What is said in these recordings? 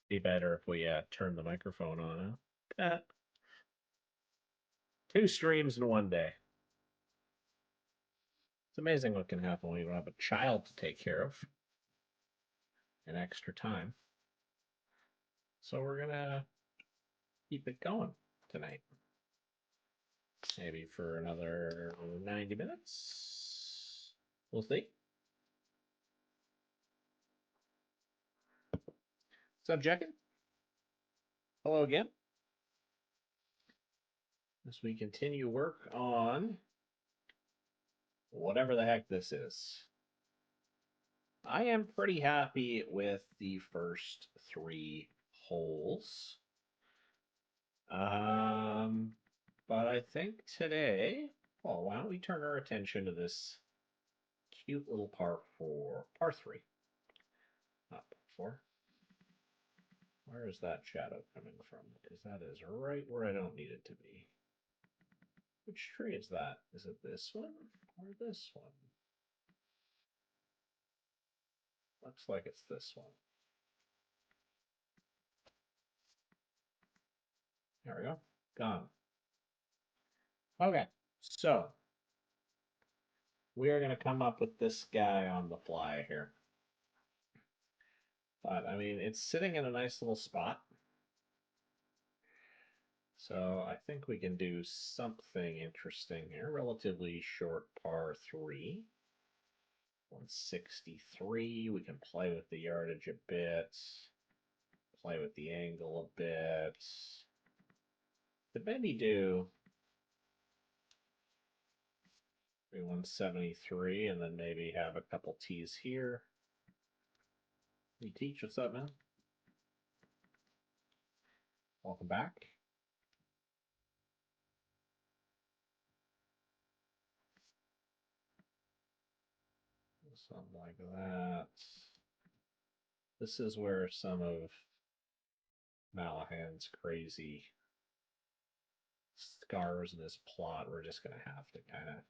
Be better if we turn the microphone on. Huh? Two streams in one day. It's amazing what can happen when you don't have a child to take care of and extra time. So we're gonna keep it going tonight. Maybe for another 90 minutes. We'll see. What's up, Jackin? Hello again. As we continue work on whatever the heck this is. I am pretty happy with the first three holes. Um, but I think today, well, why don't we turn our attention to this cute little par three, not par four. Where is that shadow coming from? Because that is right where I don't need it to be. Which tree is that? Is it this one or this one? Looks like it's this one. There we go. Gone. Okay, so we are going to come up with this guy on the fly here. But I mean, it's sitting in a nice little spot. So I think we can do something interesting here. Relatively short par three. 163. We can play with the yardage a bit. Play with the angle a bit. The bendy do 173 and then maybe have a couple tees here. Hey, Teach, what's up, man? Welcome back. Something like that. This is where some of Malahan's crazy scars in this plot we're just going to have to kind of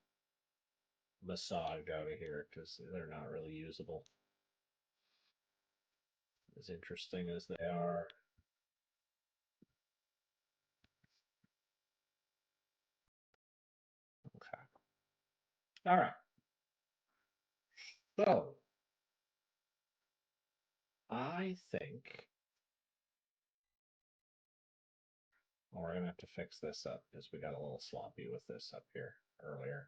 massage out of here because they're not really usable. As interesting as they are. Okay. All right. So I think we're gonna have to fix this up because we got a little sloppy with this up here earlier.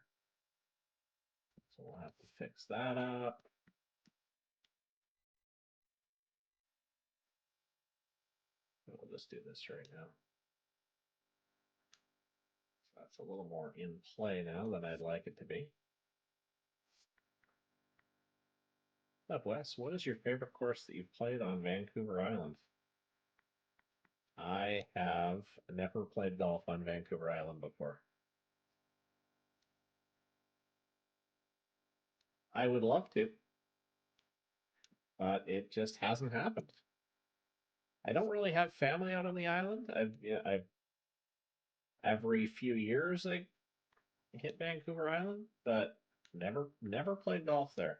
So we'll have to fix that up. We'll just do this right now. So that's a little more in play now than I'd like it to be. What's up, Wes? What is your favorite course that you've played on Vancouver Island? I have never played golf on Vancouver Island before. I would love to, but it just hasn't happened. I don't really have family out on the island. I've every few years I hit Vancouver Island, but never played golf there.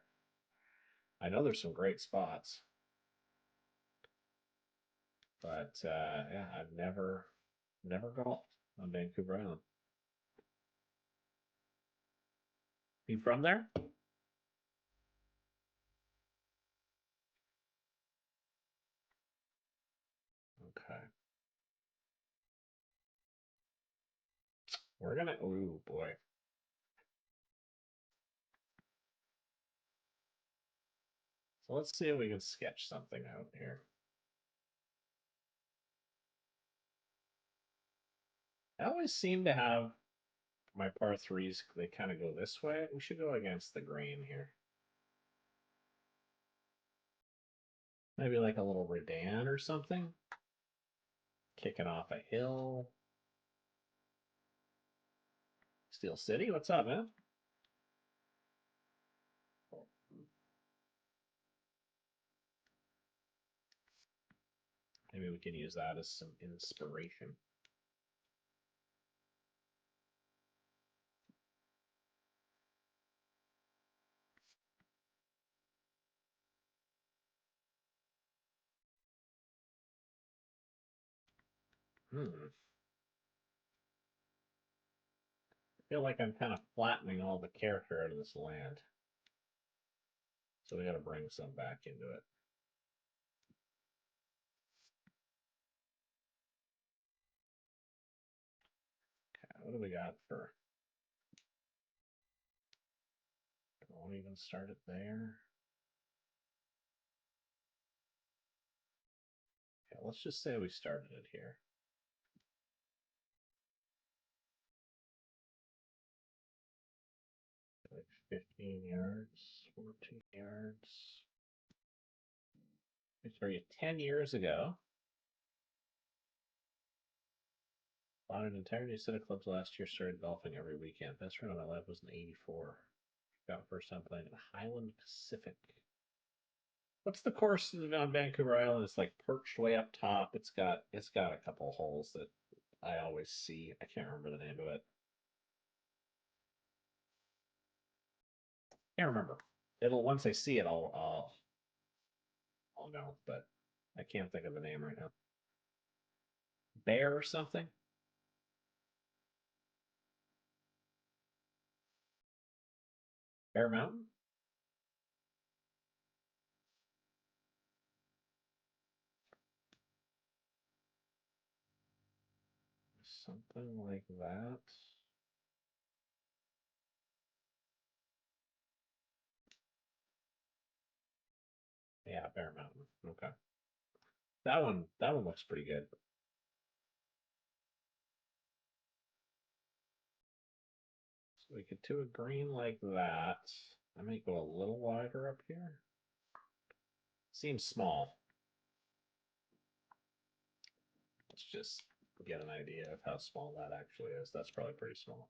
I know there's some great spots, but yeah, I've never golfed on Vancouver Island. You from there? Okay. We're gonna. Ooh boy. So let's see if we can sketch something out here. I always seem to have my par threes. They kind of go this way. We should go against the grain here. Maybe like a little Redan or something. Kicking off a hill. Steel City, what's up, man? Maybe we can use that as some inspiration. I feel like I'm kind of flattening all the character out of this land. So we got to bring some back into it. Okay, what do we got for... Won't even start it there. Okay, let's just say we started it here. Like 15 yards, 14 yards. Sorry, 10 years ago, bought an entire new set of clubs last year, started golfing every weekend. Best round of my life was in 84. Got first time playing at Highland Pacific. What's the course on Vancouver Island? It's like perched way up top. It's got a couple holes that I always see. I can't remember the name of it. Can't remember. It'll once I see it, I'll know, but I can't think of the name right now. Bear or something? Bear Mountain? Something like that. Yeah, Bear Mountain. Okay. That one looks pretty good. So we could do a green like that. I might go a little wider up here. Seems small. Let's just get an idea of how small that actually is. That's probably pretty small.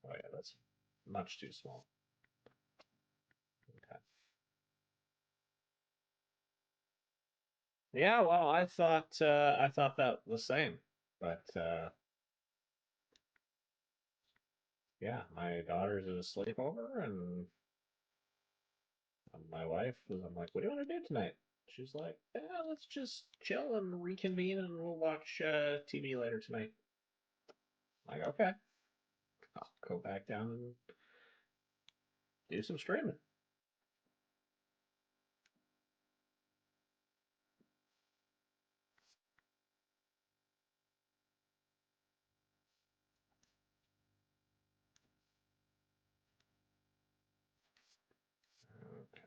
Oh yeah, that's much too small. Okay. Yeah, well, I thought that the same, but yeah, my daughter's at a sleepover, and my wife was. I'm like, "What do you want to do tonight?" She's like, "Yeah, let's just chill and reconvene, and we'll watch TV later tonight." I'm like, okay, I'll go back down and do some streaming. Okay,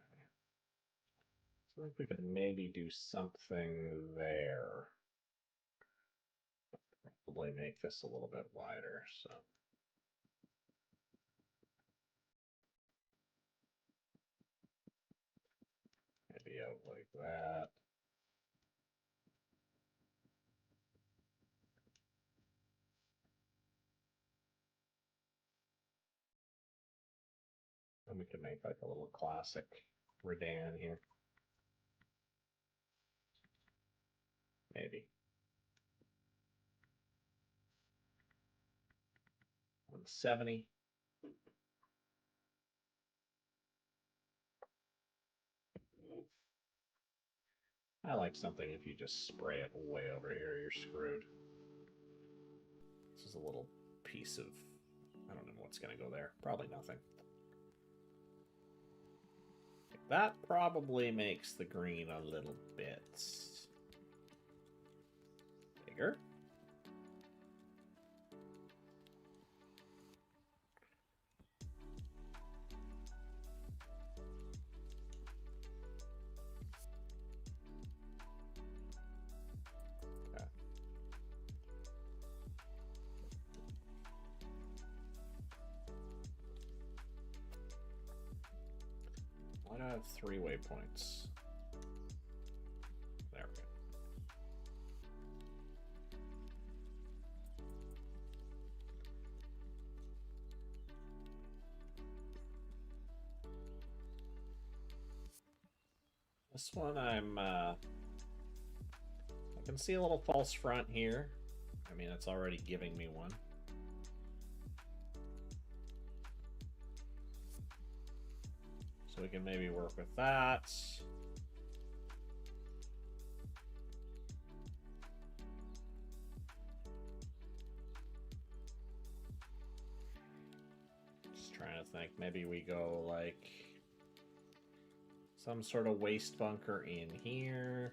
so I think we could maybe do something there. Probably make this a little bit wider, so. Maybe out like that. And we can make like a little classic Redan here. Maybe. 170. I like something if you just spray it way over here, you're screwed. This is a little piece of, I don't know what's going to go there. Probably nothing. That probably makes the green a little bit bigger. Okay. Why do I have 3 waypoints? There we go. This one I can see a little false front here. I mean, it's already giving me one. So we can maybe work with that. Just trying to think. Maybe we go like some sort of waste bunker in here.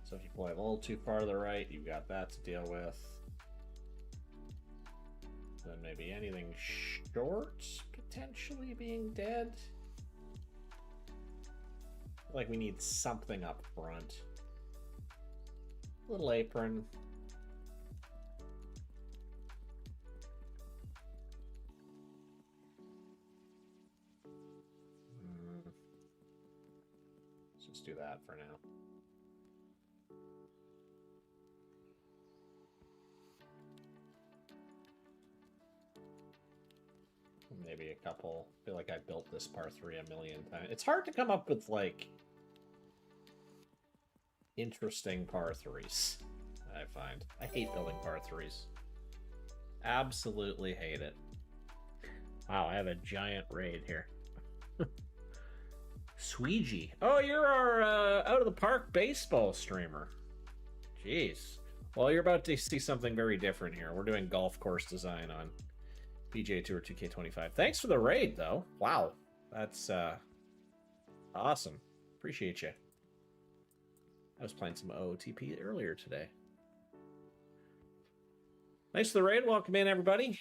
So if you play a little too far to the right, you've got that to deal with. Then maybe anything short potentially being dead. I feel like we need something up front. Little apron. Let's just do that for now. Maybe a couple. I feel like I built this par 3 a million times. It's hard to come up with, like, interesting par 3s, I find. I hate building par 3s. Absolutely hate it. Wow, I have a giant raid here. Sweegie. Oh, you're our out of the park baseball streamer. Jeez. Well, you're about to see something very different here. We're doing golf course design on PGATour2K25. Thanks for the raid, though. Wow. That's awesome. Appreciate you. I was playing some OOTP earlier today. Thanks for the raid. Welcome in, everybody.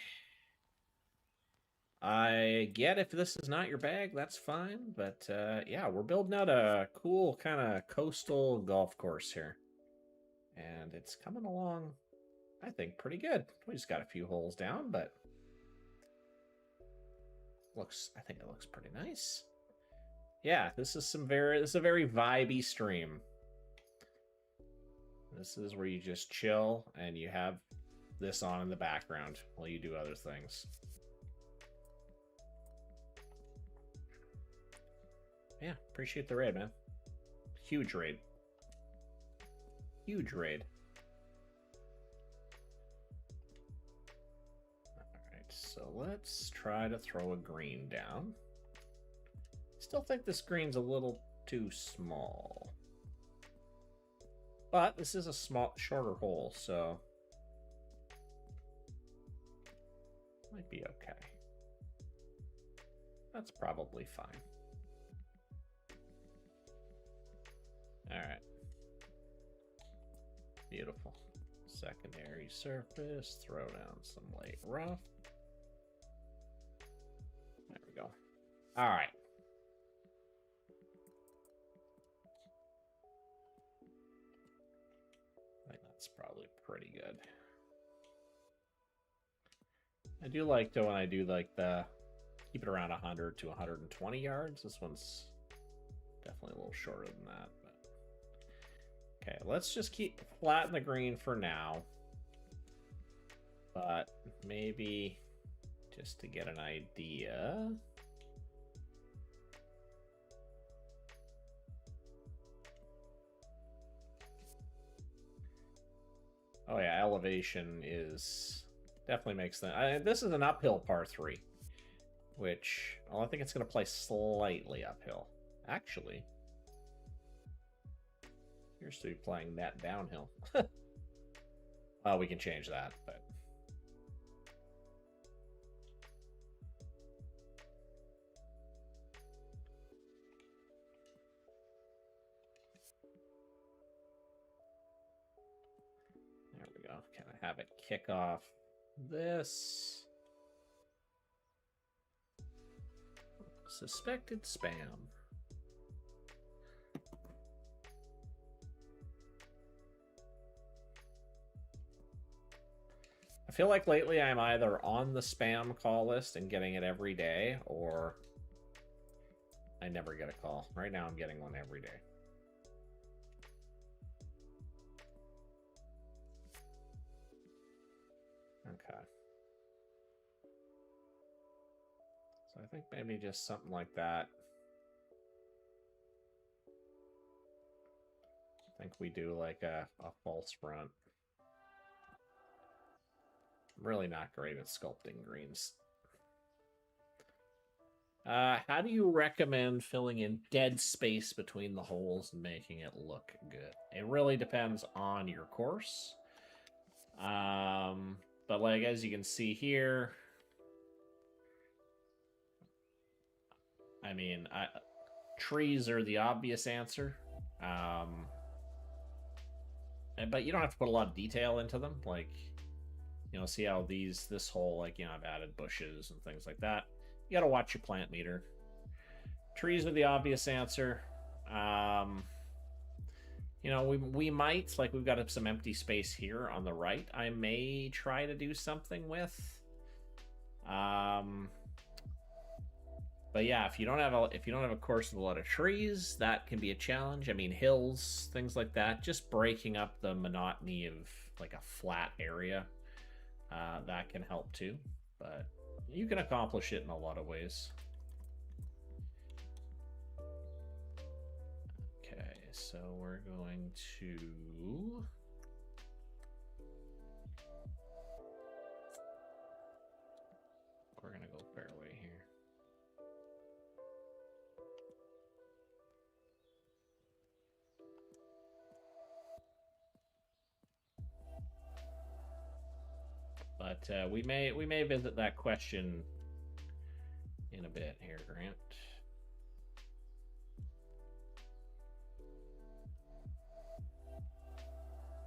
I get if this is not your bag, that's fine. But yeah, we're building out a cool kind of coastal golf course here. And it's coming along, I think, pretty good. We just got a few holes down, but I think it looks pretty nice. Yeah, this is a very vibey stream. This is where you just chill and you have this on in the background while you do other things. Yeah, appreciate the raid, man. Huge raid. Huge raid. Alright, so let's try to throw a green down. Still think this green's a little too small. But this is a shorter hole, so might be okay. That's probably fine. All right. Beautiful. Secondary surface, throw down some light rough. There we go. All right. I think that's probably pretty good. I do like, though, when I do like keep it around 100 to 120 yards. This one's definitely a little shorter than that. But okay, let's just keep flat in the green for now. But maybe just to get an idea. Oh yeah, elevation is definitely makes that. This is an uphill par 3, which I think it's going to play slightly uphill. Actually, appears to be playing that downhill. Well, we can change that, but there we go. Can I have it kick off this? Suspected spam. I feel like lately I'm either on the spam call list and getting it every day, or I never get a call. Right now I'm getting one every day. Okay. So I think maybe just something like that. I think we do like a false front. really not great at sculpting greens. How do you recommend filling in dead space between the holes and making it look good? It really depends on your course. But like as you can see here, I mean, trees are the obvious answer. But you don't have to put a lot of detail into them. Like, you know, see how this hole, like, you know, I've added bushes and things like that. You gotta watch your plant meter. Trees are the obvious answer. You know, we might, like, we've got some empty space here on the right. I may try to do something with. But yeah, if you don't have a course with a lot of trees, that can be a challenge. I mean, hills, things like that, just breaking up the monotony of like a flat area, that can help too. But you can accomplish it in a lot of ways. Okay, so we're going to go fairway here. But we may visit that question in a bit here, Grant.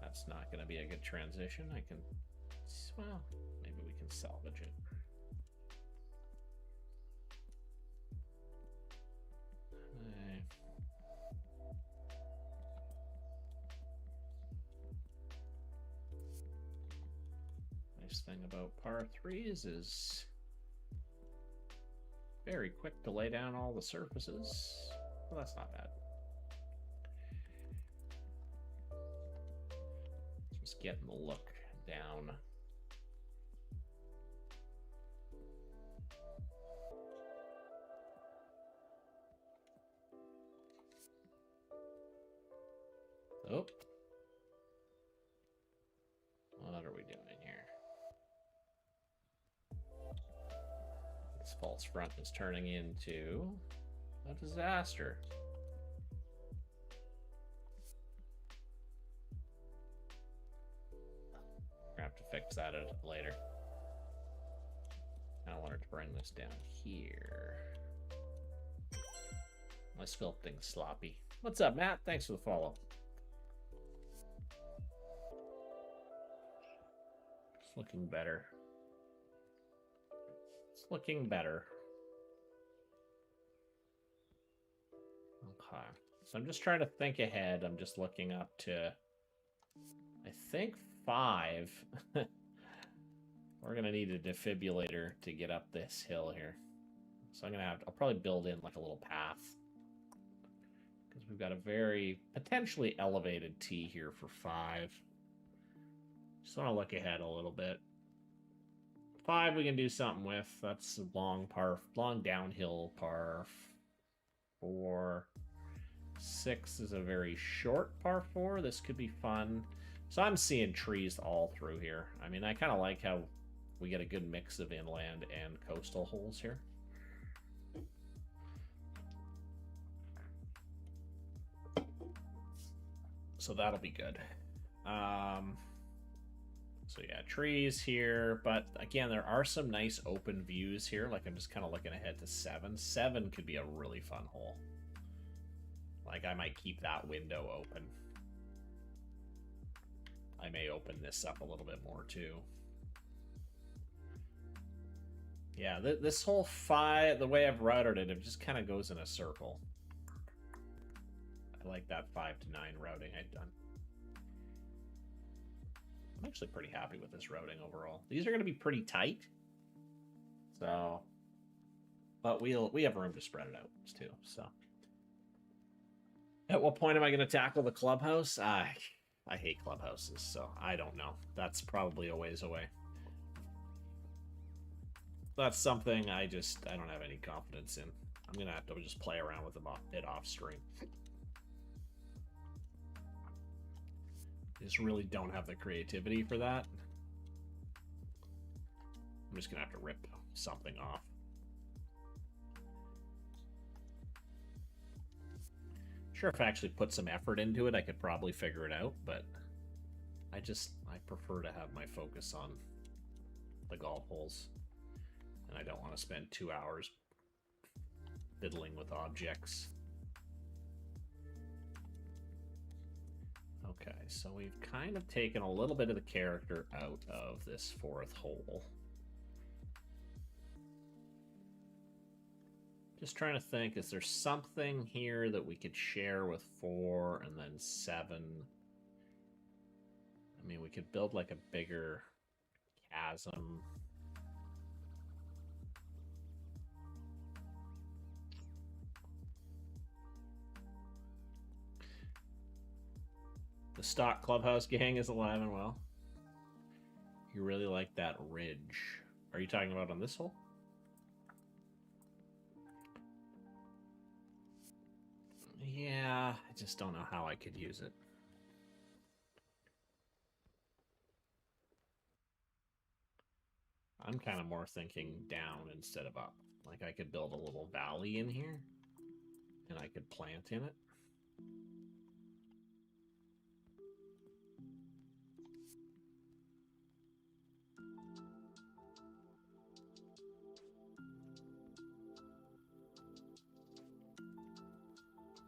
That's not going to be a good transition. Well, maybe we can salvage it. Nice thing about par 3s is very quick to lay down all the surfaces. Well, that's not bad. Just getting the look down. Oh. What are we doing here? This false front is turning into a disaster. We're gonna have to fix that later. I wanted to bring this down here. My sculpting's sloppy. What's up, Matt? Thanks for the follow. It's looking better. It's looking better. Okay. So I'm just trying to think ahead. I'm just looking up to, I think 5. We're going to need a defibrillator to get up this hill here. So I'll probably build in like a little path. Because we've got a very potentially elevated tee here for 5. Just want to look ahead a little bit. 5 we can do something with. That's a long downhill par 4. 6 is a very short par 4. This could be fun. So I'm seeing trees all through here. I mean, I kind of like how we get a good mix of inland and coastal holes here. So that'll be good. So yeah, trees here, but again, there are some nice open views here. Like I'm just kind of looking ahead to 7. 7 could be a really fun hole. Like I might keep that window open. I may open this up a little bit more too. Yeah, this whole 5, the way I've routed it, it just kind of goes in a circle. I like that 5 to 9 routing I've done. I'm actually pretty happy with this routing overall. These are going to be pretty tight. So, but we have room to spread it out too. So, at what point am I going to tackle the clubhouse? I hate clubhouses, so I don't know. That's probably a ways away. That's something I don't have any confidence in. I'm going to have to just play around with it off stream. Just really don't have the creativity for that. I'm just gonna have to rip something off. Sure, if I actually put some effort into it, I could probably figure it out, but I prefer to have my focus on the golf holes, and I don't want to spend 2 hours fiddling with objects. Okay, so we've kind of taken a little bit of the character out of this fourth hole. Just trying to think, is there something here that we could share with 4 and then 7? I mean, we could build like a bigger chasm. The stock clubhouse gang is alive and well. You really like that ridge. Are you talking about on this hole? Yeah, I just don't know how I could use it. I'm kind of more thinking down instead of up. Like I could build a little valley in here, and I could plant in it.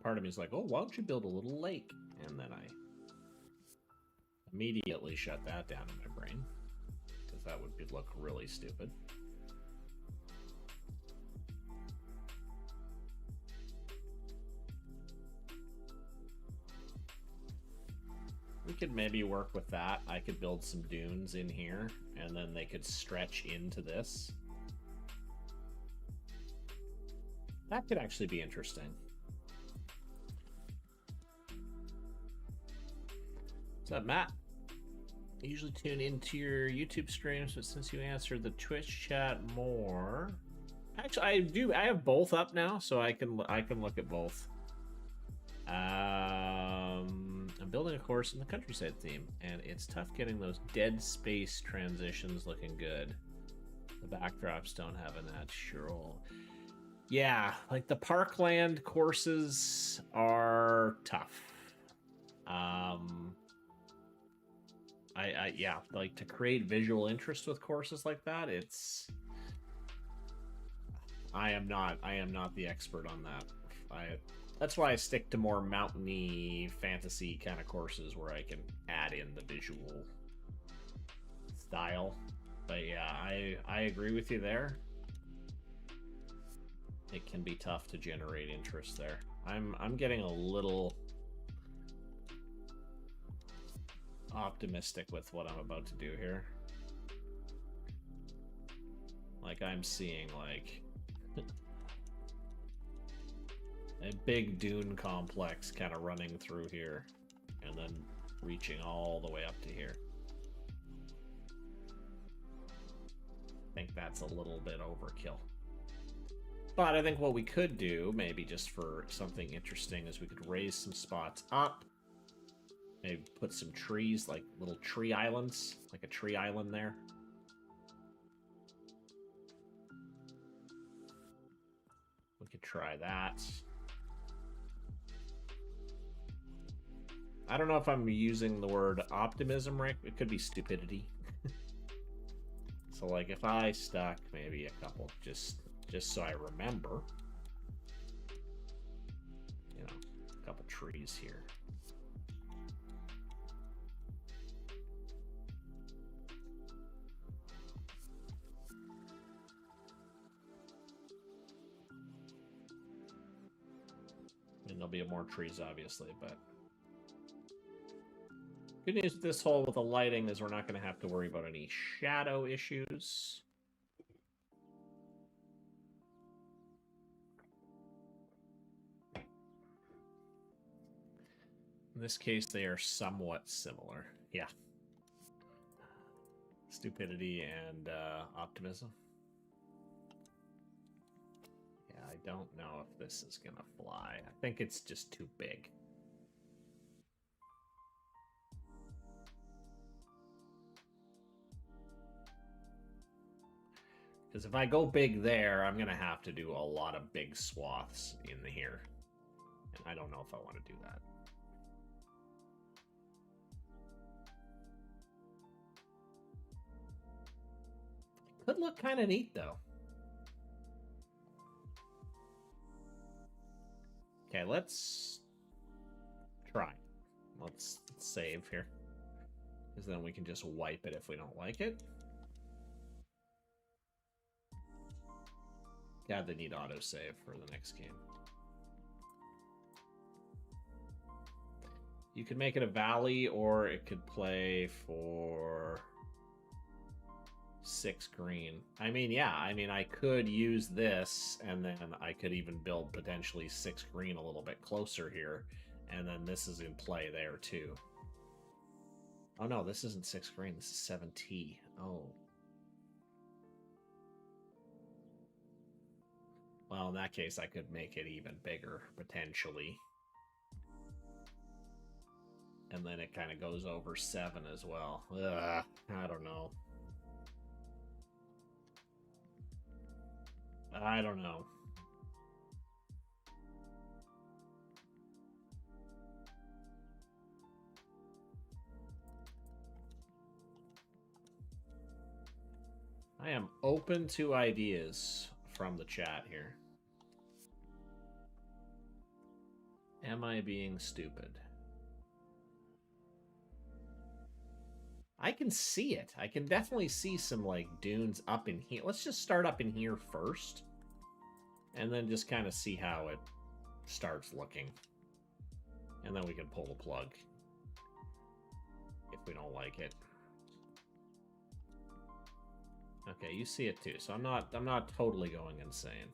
Part of me is like, oh, why don't you build a little lake? And then I immediately shut that down in my brain, because that would look really stupid. We could maybe work with that. I could build some dunes in here, and then they could stretch into this. That could actually be interesting. What's up, Matt? I usually tune into your YouTube streams, but since you answered the Twitch chat more, actually, I do. I have both up now, so I can look at both. I'm building a course in the countryside theme, and it's tough getting those dead space transitions looking good. The backdrops don't have a natural. Yeah, like the parkland courses are tough. Yeah, like to create visual interest with courses like that, I am not the expert on that. That's why I stick to more mountainy fantasy kind of courses where I can add in the visual style. But yeah, I agree with you there. It can be tough to generate interest there. I'm getting a little optimistic with what I'm about to do here. Like I'm seeing like a big dune complex kind of running through here and then reaching all the way up to here. I think that's a little bit overkill. But I think what we could do, maybe just for something interesting, is we could raise some spots up. Maybe put some trees, like little tree islands, like a tree island there. We could try that. I don't know if I'm using the word optimism right. It could be stupidity. So like if I stuck maybe a couple, just so I remember, you know, a couple trees here. I mean, there'll be more trees, obviously, but good news with this hole with the lighting is we're not going to have to worry about any shadow issues. In this case, they are somewhat similar. Yeah. Stupidity and optimism. Yeah, I don't know if this is going to fly. I think it's just too big. Because if I go big there, I'm going to have to do a lot of big swaths in here. And I don't know if I want to do that. Could look kind of neat, though. Okay, let's try. Let's save here. Because then we can just wipe it if we don't like it. God, they need autosave for the next game. You could make it a valley, or it could play for 6 green. I mean, yeah, I mean, I could use this, and then I could even build potentially 6 green a little bit closer here, and then this is in play there, too. Oh, no, this isn't 6 green. This is 7T. Oh. Well, in that case, I could make it even bigger, potentially. And then it kind of goes over 7 as well. Ugh, I don't know. I don't know. I am open to ideas from the chat here. Am I being stupid? I can see it. I can definitely see some, like, dunes up in here. Let's just start up in here first. And then just kind of see how it starts looking. And then we can pull the plug. If we don't like it. Okay, you see it too. So I'm not totally going insane.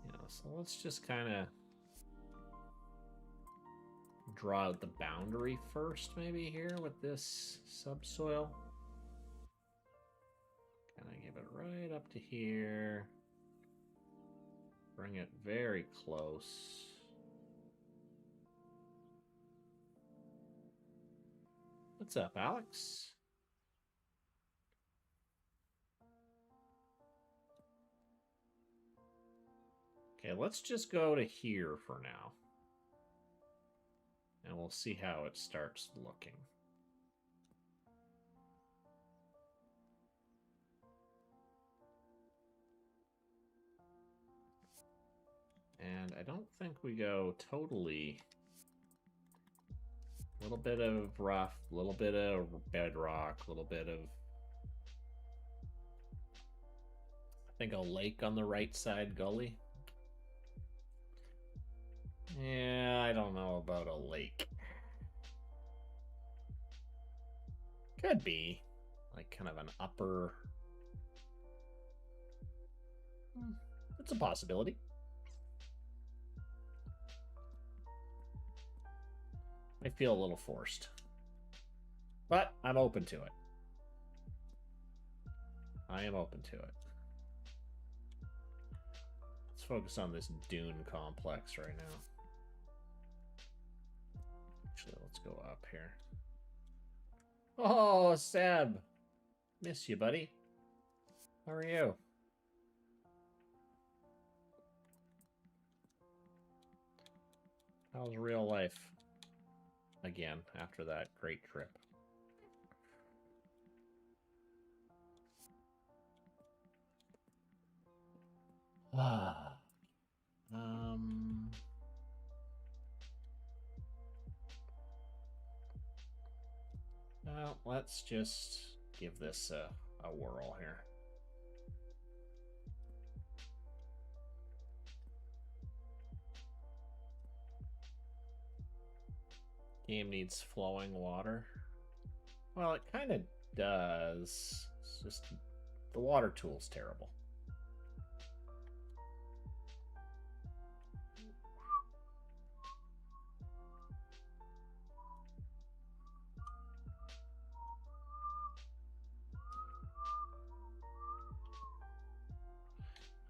Yeah, so let's just kind of draw out the boundary first, maybe here with this subsoil. Kind of give it right up to here. Bring it very close. What's up, Alex? Okay, let's just go to here for now. And we'll see how it starts looking. And I don't think we go totally... A little bit of rough, a little bit of bedrock, a little bit of... I think a lake on the right side gully. Yeah, I don't know about a lake. Could be. Like kind of an upper... It's a possibility. I feel a little forced. But I'm open to it. I am open to it. Let's focus on this dune complex right now. Actually, let's go up here. Oh, Seb. Miss you, buddy. How are you? How's real life? Again, after that great trip. Well, let's just give this a whirl here. Game needs flowing water. Well, it kind of does. It's just the water tool's terrible.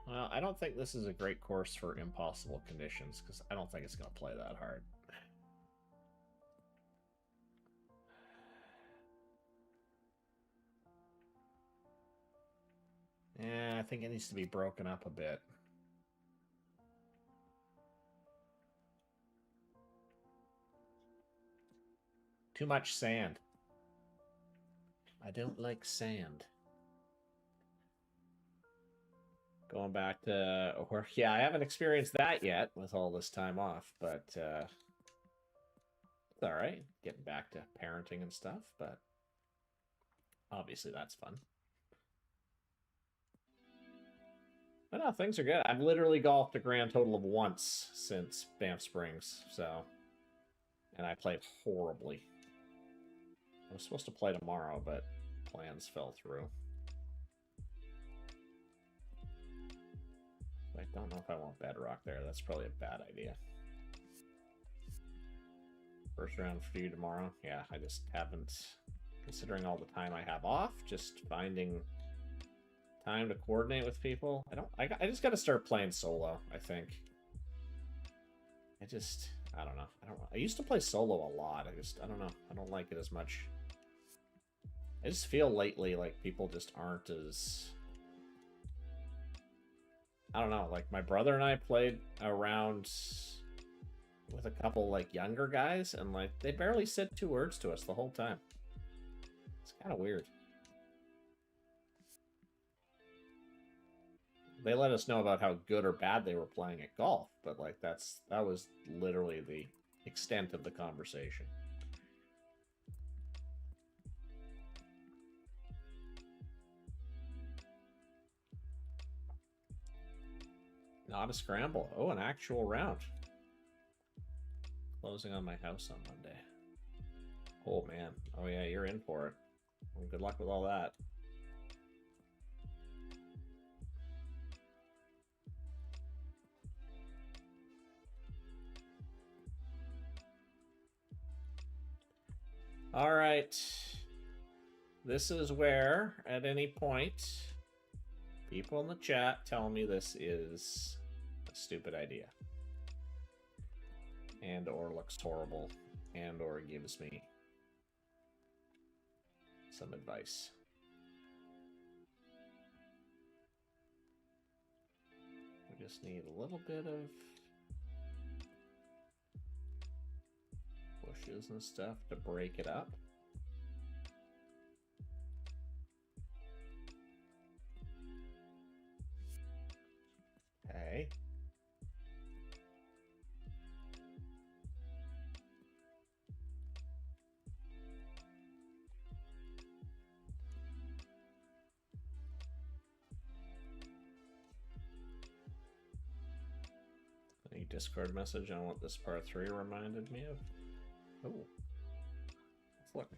Well, I don't think this is a great course for impossible conditions, because I don't think it's going to play that hard. I think it needs to be broken up a bit. Too much sand. I don't like sand. Going back to work. Yeah, I haven't experienced that yet with all this time off, but it's all right. Getting back to parenting and stuff, but obviously that's fun. But no, things are good. I've literally golfed a grand total of once since Banff Springs, so. And I played horribly. I was supposed to play tomorrow, but plans fell through. I don't know if I want Bedrock there. That's probably a bad idea. First round for you tomorrow. Yeah, I just haven't, considering all the time I have off, just finding time to coordinate with people. I just got to start playing solo, I think. I don't know. I used to play solo a lot. I don't know. I don't like it as much. I just feel lately like people just aren't as, I don't know, like my brother and I played around with a couple like younger guys, and like they barely said 2 words to us the whole time. It's kind of weird. They let us know about how good or bad they were playing at golf, but like that was literally the extent of the conversation. Not a scramble. Oh, an actual round. Closing on my house on Monday. Oh, man. Oh, yeah, you're in for it. Well, good luck with all that. All right. This is where, at any point, people in the chat tell me this is a stupid idea. And or looks horrible. And or gives me some advice. We just need a little bit of bushes and stuff to break it up. Okay. Any Discord message on what this part 3 reminded me of? Oh. Let's look.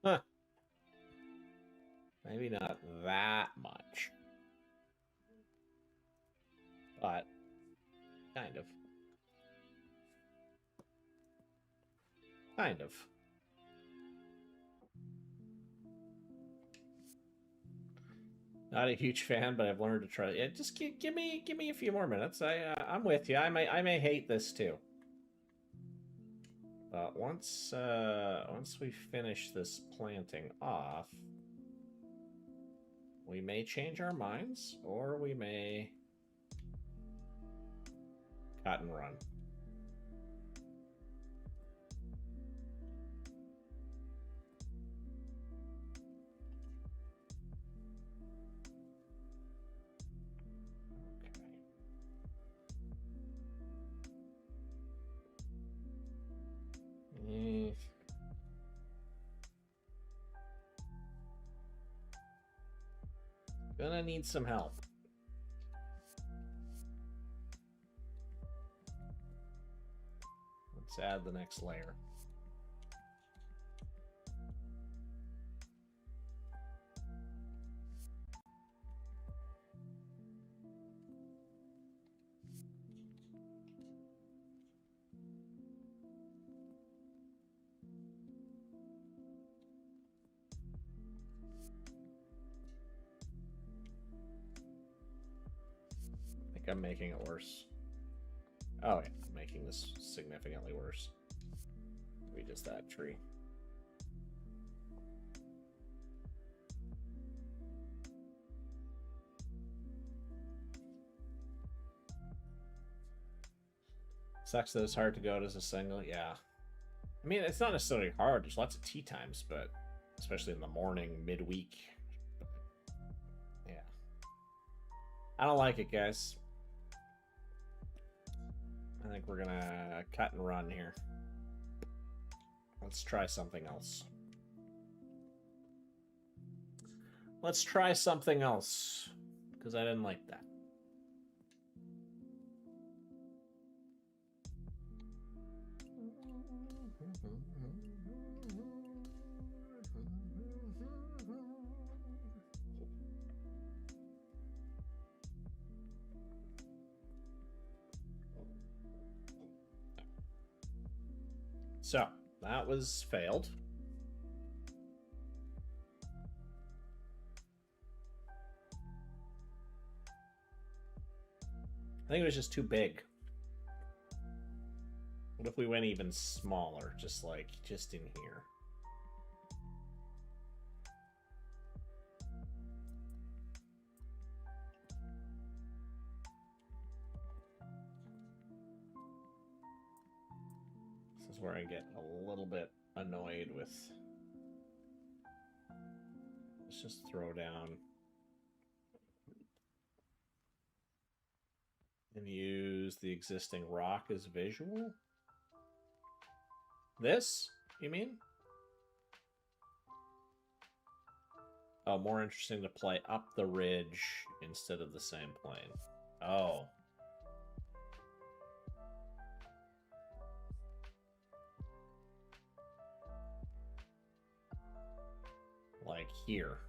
Huh. Maybe not that much. But kind of. Kind of. Not a huge fan, but I've learned to try. Yeah, just give me a few more minutes. I'm with you. I may hate this too. But once we finish this planting off, we may change our minds, or we may cut and run. Okay. Gonna need some help. Let's add the next layer. I think I'm making it worse. Oh, yeah. Making this significantly worse. Maybe just that tree. Sucks that it's hard to go as a single. Yeah. I mean, it's not necessarily hard. There's lots of tee times, but especially in the morning, midweek. Yeah. I don't like it, guys. I think we're gonna cut and run here. Let's try something else. Let's try something else, because I didn't like that. So, that was failed. I think it was just too big. What if we went even smaller, just in here? This is where I get a little bit annoyed with. Let's just throw down and use the existing rock as visual. This, you mean? Oh, more interesting to play up the ridge instead of the same plane. Oh. Like here.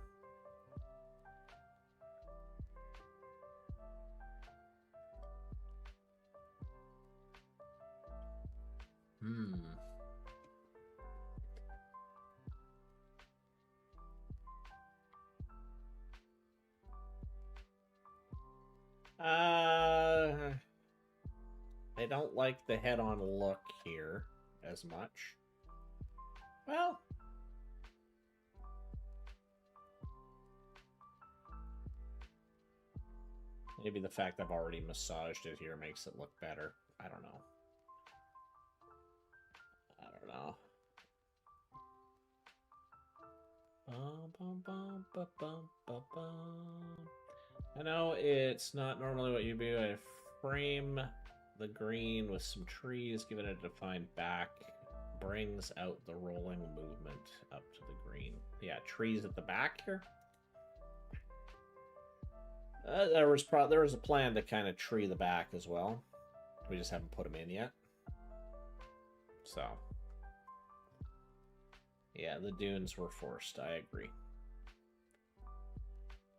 I don't like the head-on look here as much. Well, maybe the fact I've already massaged it here makes it look better. I don't know. I know it's not normally what you do. I frame the green with some trees, giving it a defined back, brings out the rolling movement up to the green. Yeah, trees at the back here. There was a plan to kind of tree the back as well. We just haven't put them in yet. So, yeah, the dunes were forced. I agree.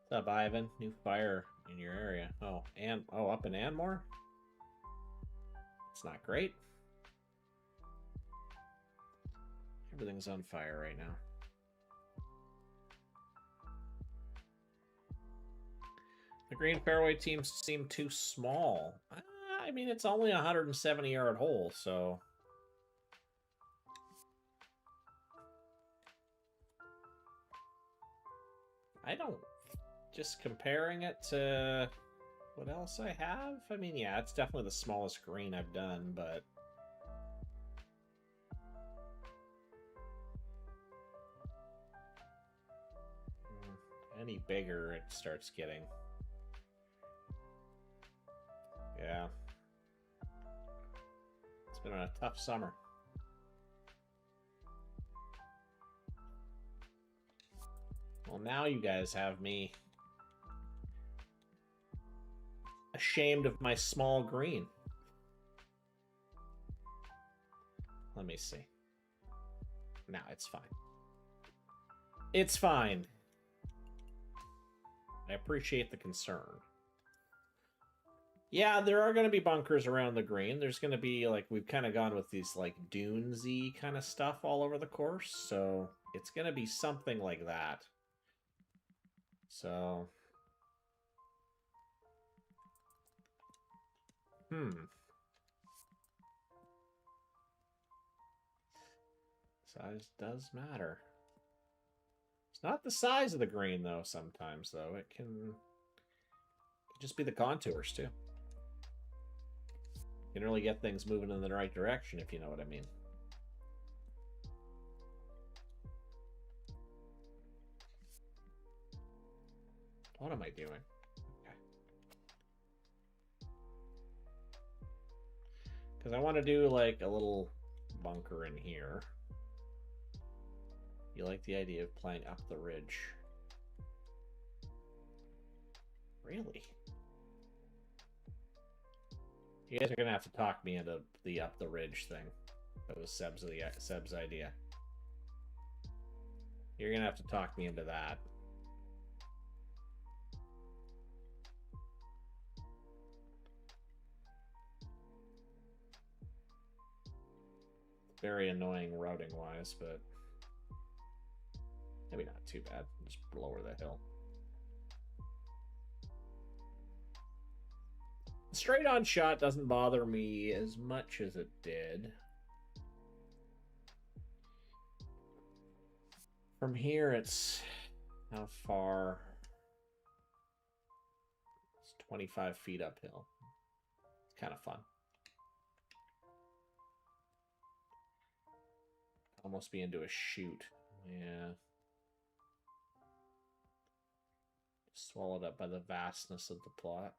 What's up, Ivan? New fire in your area. Oh, up in Anmore? It's not great. Everything's on fire right now. The green fairway teams seem too small. I mean, it's only a 170-yard hole, so... I don't... Just comparing it to what else I have? I mean, yeah, it's definitely the smallest green I've done, but... Any bigger, it starts getting... Yeah. It's been a tough summer. Well, now you guys have me ashamed of my small green. Let me see. No, it's fine. It's fine. I appreciate the concern. Yeah, there are going to be bunkers around the green. There's going to be, like, we've kind of gone with these, like, dunesy kind of stuff all over the course. So it's going to be something like that. So... Size does matter. It's not the size of the green, though, sometimes, though. It can just be the contours, too. You can really get things moving in the right direction, if you know what I mean. What am I doing? Okay. Because I want to do, like, a little bunker in here. You like the idea of playing up the ridge. Really? You guys are going to have to talk me into the up the ridge thing. That was Seb's idea. You're going to have to talk me into that. Very annoying routing wise, but maybe not too bad. Just lower the hill. The straight on shot doesn't bother me as much as it did. From here, it's how far? It's 25 feet uphill. It's kind of fun. Almost be into a shoot. Yeah. Swallowed up by the vastness of the plot.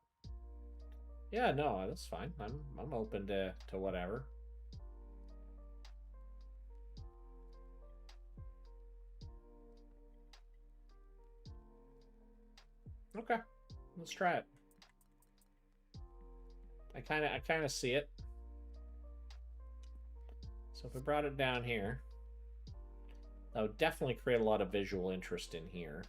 Yeah, no, that's fine. I'm open to whatever. Okay, let's try it. I kind of see it. So if we brought it down here, that would definitely create a lot of visual interest in here.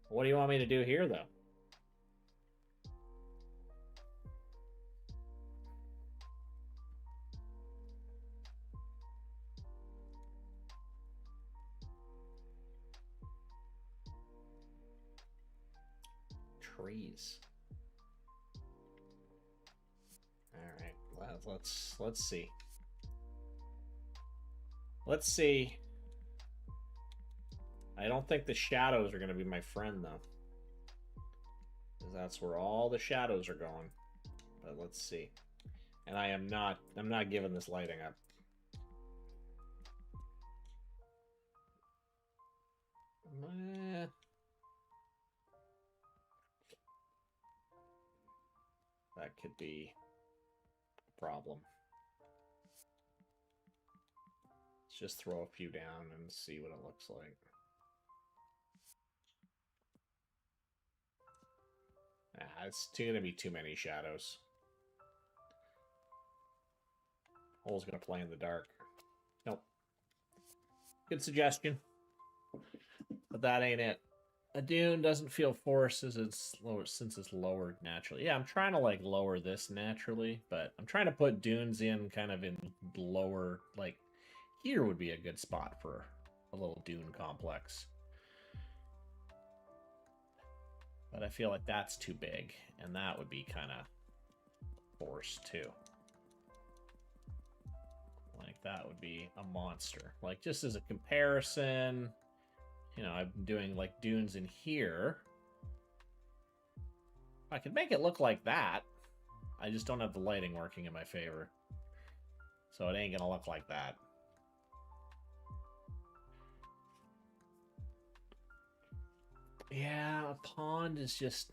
What do you want me to do here, though? Trees. All right, well, let's see. Let's see. I don't think the shadows are going to be my friend, though. Because that's where all the shadows are going. But let's see. And I'm not giving this lighting up. That could be a problem. Let's just throw a few down and see what it looks like. It's going to be too many shadows. Hole's going to play in the dark. Nope. Good suggestion. But that ain't it. A dune doesn't feel forced as it's lower, since it's lowered naturally. Yeah, I'm trying to like lower this naturally, but I'm trying to put dunes in kind of in lower, like here would be a good spot for a little dune complex. But I feel like that's too big, and that would be kind of forced too. Like that would be a monster. Like just as a comparison, you know, I'm doing like dunes in here. I could make it look like that. I just don't have the lighting working in my favor. So it ain't gonna look like that. Yeah, a pond is just...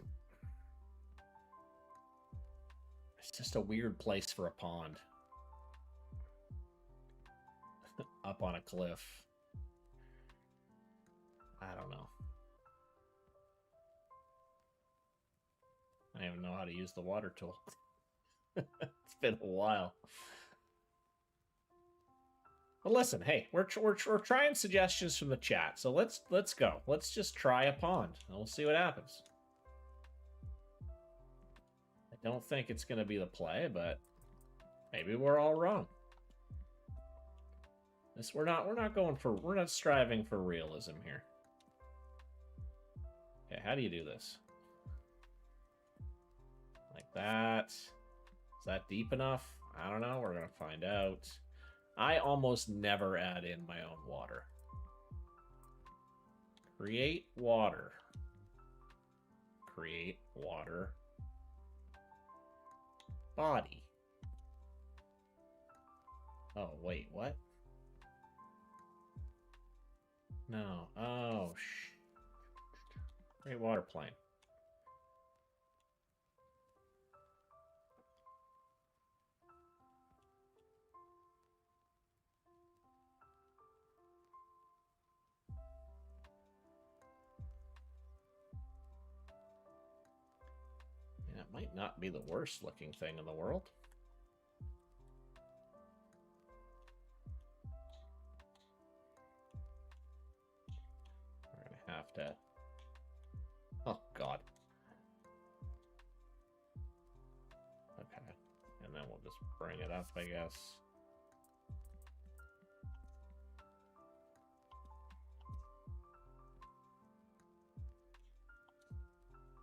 It's just a weird place for a pond. Up on a cliff. I don't know. I don't even know how to use the water tool. It's been a while. But listen, hey, we're trying suggestions from the chat, so let's go. Let's just try a pond, and we'll see what happens. I don't think it's going to be the play, but maybe we're all wrong. We're not striving for realism here. Okay, how do you do this? Like that. Is that deep enough? I don't know. We're going to find out. I almost never add in my own water. Create water. Create water. Body. Oh, wait, what? No. Oh, Create water plane. Yeah, it might not be the worst looking thing in the world. We're going to have to... Oh, God. Okay. And then we'll just bring it up, I guess.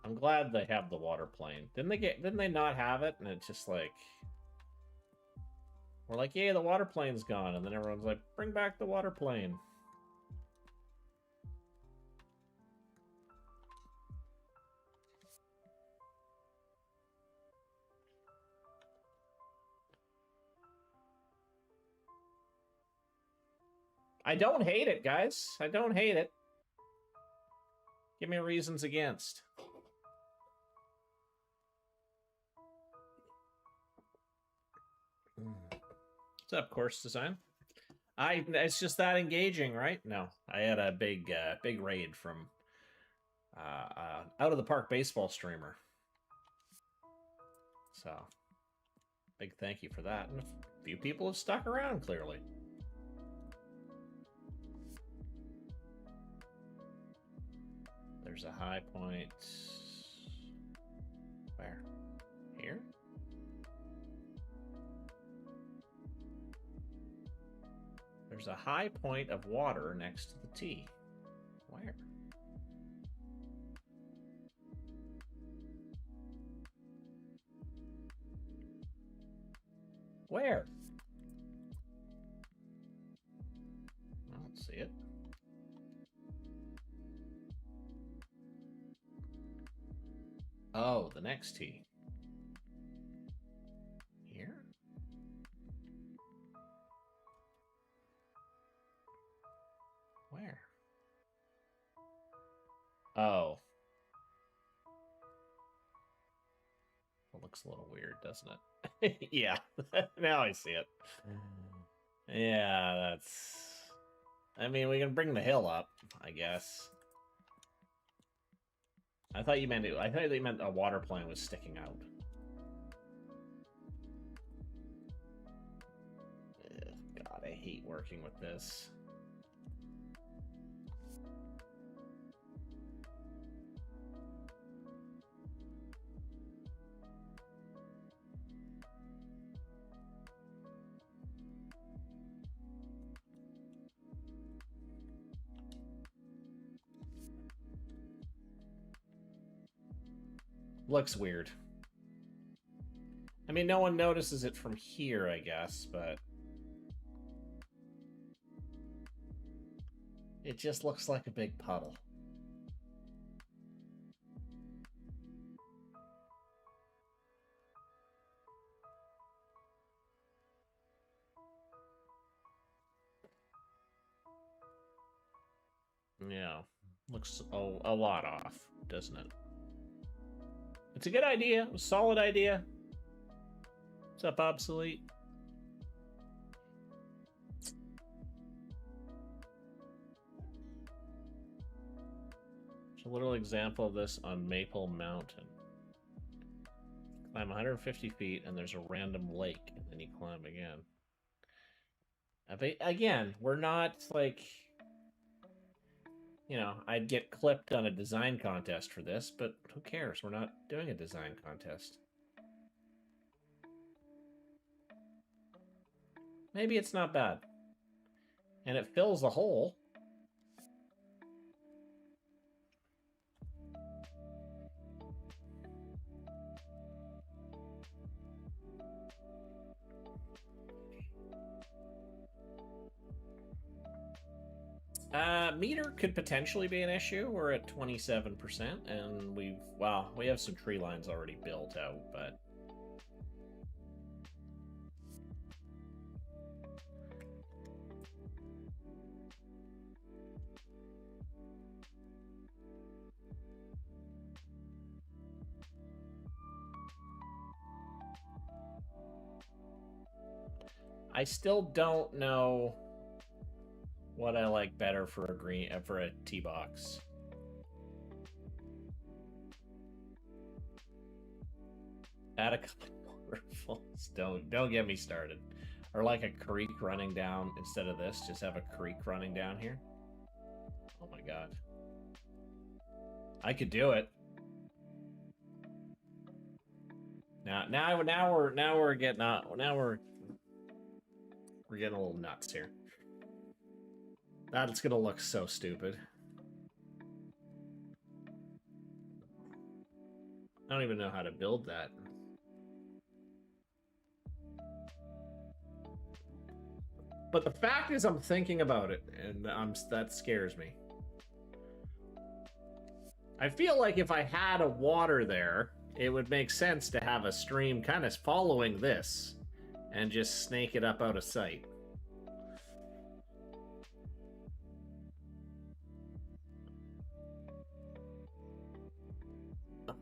I'm glad they have the water plane. Didn't they not have it? And it's just like... We're like, yay, the water plane's gone. And then everyone's like, bring back the water plane. I don't hate it, guys. I don't hate it. Give me reasons against. What's up, course design? It's just that engaging, right? No, I had a big raid from out of the park baseball streamer. So, big thank you for that. And a few people have stuck around, clearly. There's a high point. Where? Here? There's a high point of water next to the tee. Where? Where? I don't see it. Oh, the next tee. Here? Where? Oh. It looks a little weird, doesn't it? Yeah. Now I see it. Yeah, that's... I mean, we can bring the hill up, I guess. I thought you meant a water plane was sticking out. Ugh, God, I hate working with this. Looks weird. I mean, no one notices it from here, I guess, but... It just looks like a big puddle. Yeah, looks a lot off, doesn't it? It's a good idea, a solid idea. What's up, Obsolete? There's a little example of this on Maple Mountain. Climb 150 feet, and there's a random lake, and then you climb again. Again, we're not, like... You know, I'd get clipped on a design contest for this, but who cares? We're not doing a design contest. Maybe it's not bad. And it fills the hole. Meter could potentially be an issue. We're at 27%, and we have some tree lines already built out, but I still don't know what I like better for a tee box. Add a couple waterfalls. Don't get me started. Or like a creek running down instead of this. Just have a creek running down here. Oh my god. I could do it. Now we're getting we're getting a little nuts here. That's gonna look so stupid. I don't even know how to build that. But the fact is, I'm thinking about it, and that scares me. I feel like if I had a water there, it would make sense to have a stream kind of following this, and just snake it up out of sight. No.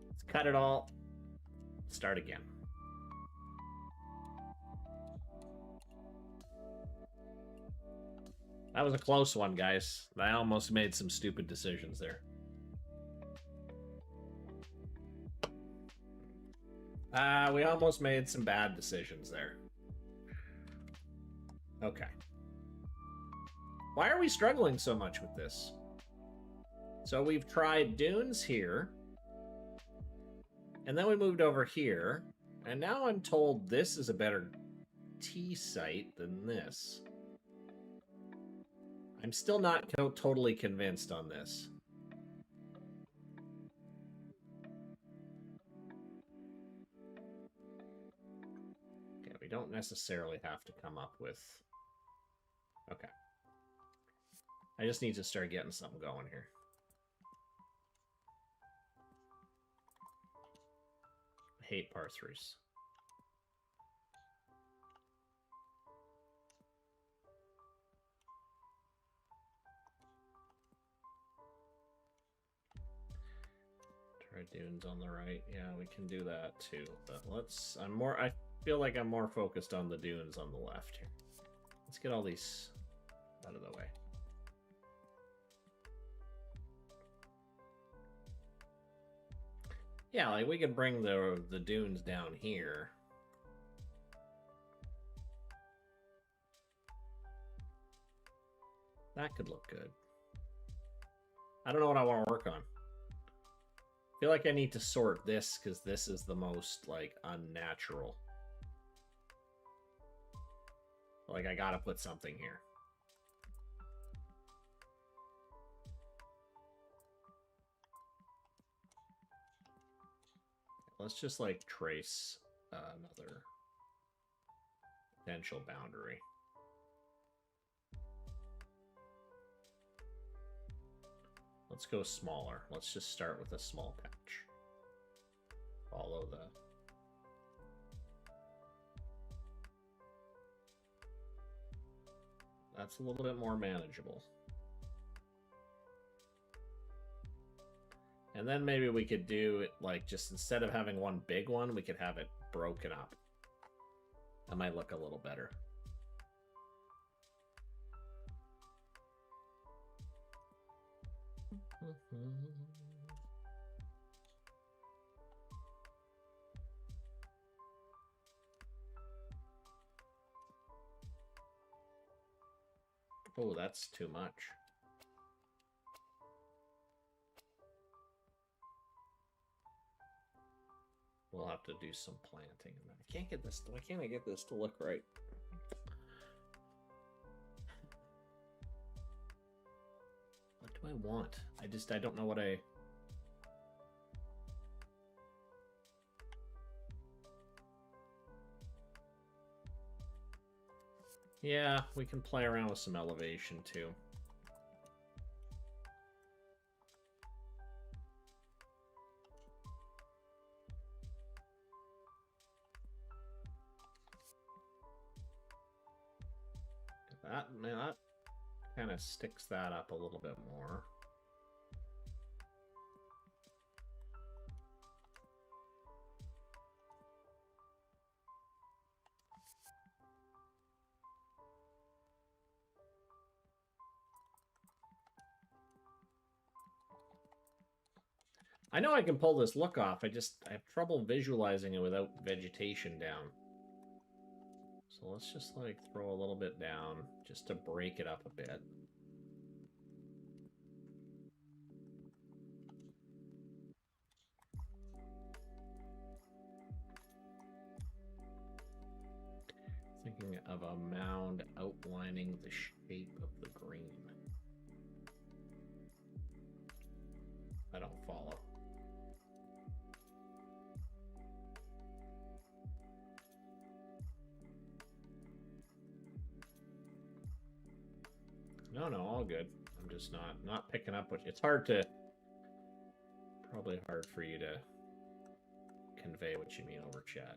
Let's cut it all. Start again. That was a close one, guys. I almost made some stupid decisions there. We almost made some bad decisions there. Okay. Why are we struggling so much with this? So we've tried dunes here. And then we moved over here. And now I'm told this is a better tee site than this. I'm still not totally convinced on this. Okay, we don't necessarily have to come up with... Okay. I just need to start getting something going here. I hate par threes. Try dunes on the right. Yeah, we can do that too. But I feel like I'm more focused on the dunes on the left here. Let's get all these out of the way. Yeah, like we could bring the dunes down here. That could look good. I don't know what I want to work on. I feel like I need to sort this because this is the most like unnatural. Like I gotta put something here. Let's just like trace another potential boundary. Let's go smaller. Let's just start with a small patch. Follow the... That's a little bit more manageable. And then maybe we could do it like just instead of having one big one, we could have it broken up. That might look a little better. Oh, that's too much. We'll have to do some planting. I can't get this. Why can't I get this to look right? What do I want? I don't know what I... Yeah, we can play around with some elevation too. That kind of sticks that up a little bit more. I know I can pull this look off, I have trouble visualizing it without vegetation down. So let's just like throw a little bit down just to break it up a bit. Thinking of a mound outlining the shape of the green. I don't follow. No, all good. I'm just not picking up what it's hard to. Probably hard for you to convey what you mean over chat.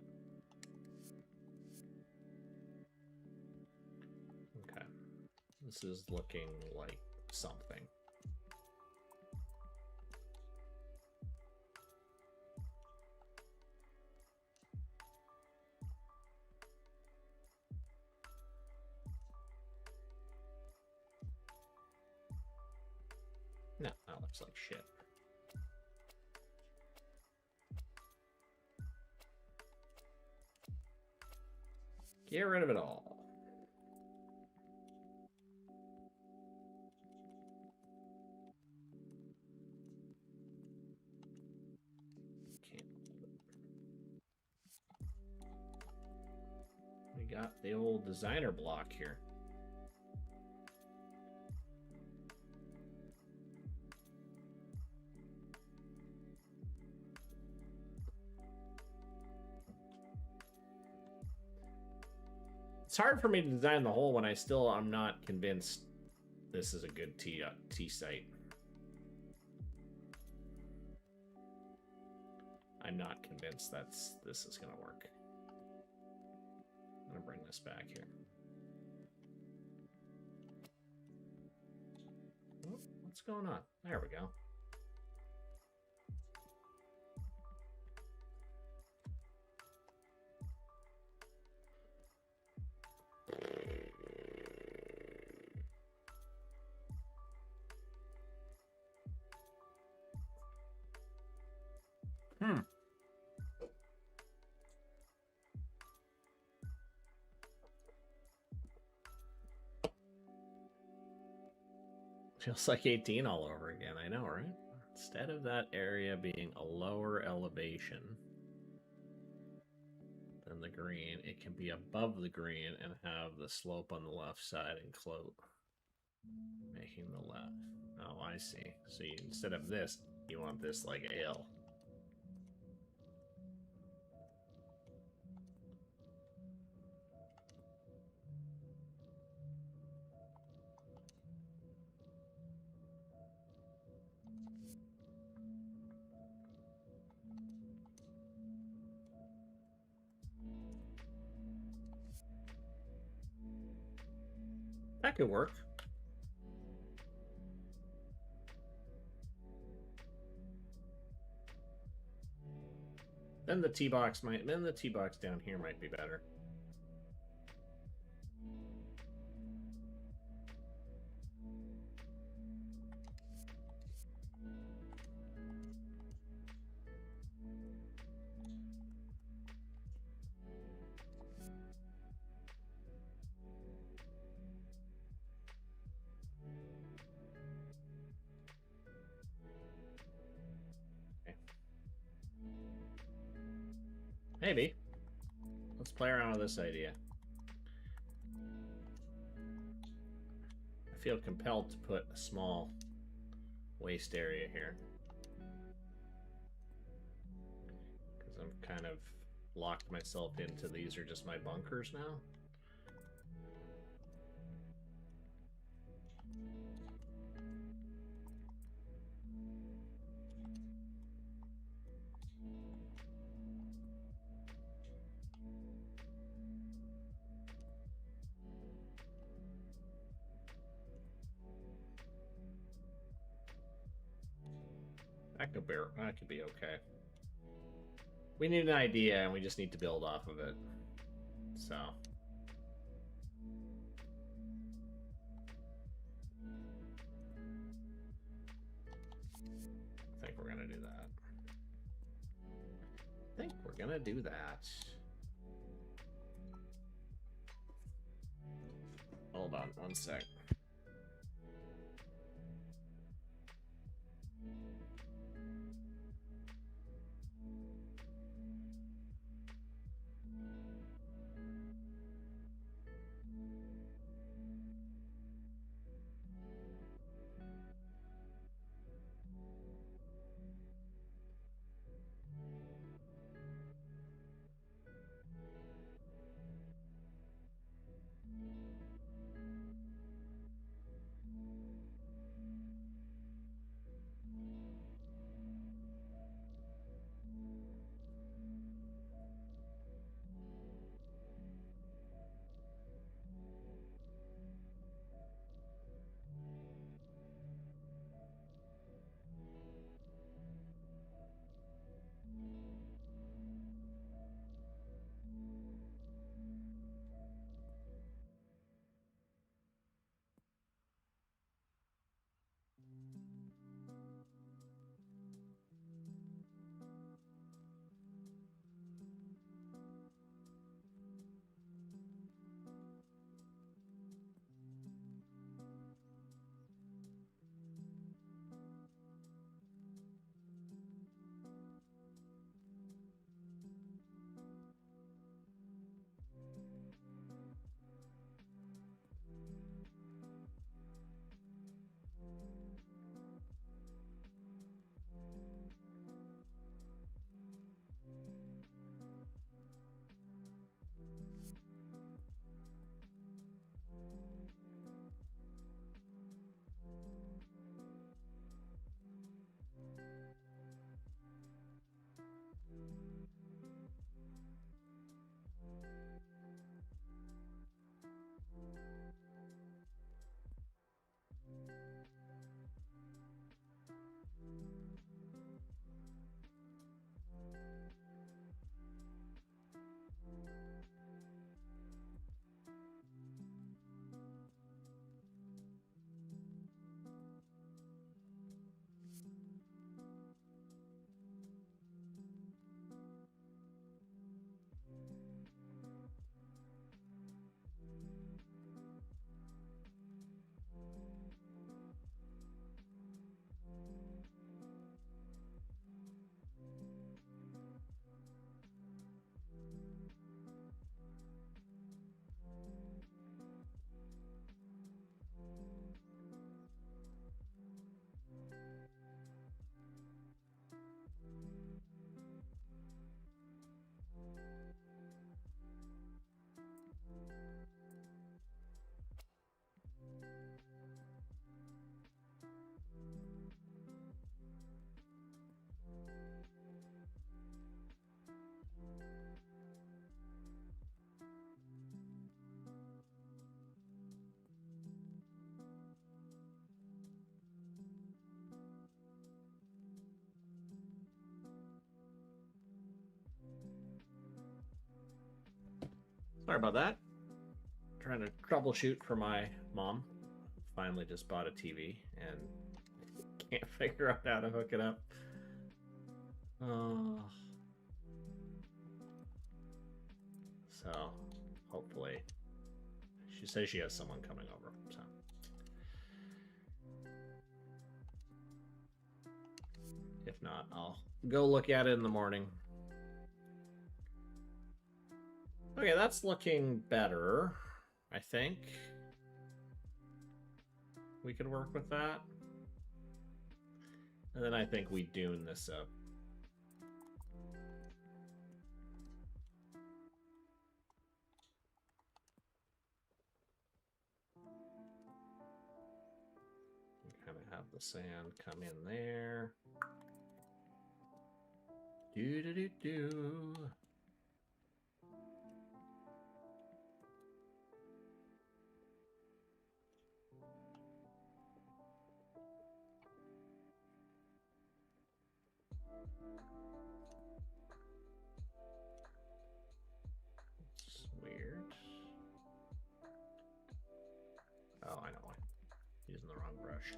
Okay. This is looking like something. No, that looks like shit. Get rid of it all. We got the old designer block here. It's hard for me to design the hole when I'm not convinced this is a good tee site. I'm not convinced this is gonna work. I'm gonna bring this back here. Oh, what's going on? There we go. Feels like 18 all over again. I know, right? Instead of that area being a lower elevation than the green, it can be above the green and have the slope on the left side and cloat, making the left. Oh, I see. So instead of this, you want this like a hill. That could work. Then the tee box down here might be better. Maybe. Let's play around with this idea. I feel compelled to put a small waste area here. Because I'm kind of locked myself into these are just my bunkers now. That could be okay. We need an idea, and we just need to build off of it. So. I think we're gonna do that. Hold on one sec. Sorry about that. Trying to troubleshoot for my mom. Finally just bought a TV and can't figure out how to hook it up. So hopefully she says she has someone coming over. So if not, I'll go look at it in the morning. Okay, that's looking better. I think we could work with that. And then I think we dune this up. Kind of have the sand come in there. Do. It's weird. Oh, I know why. Using the wrong brush.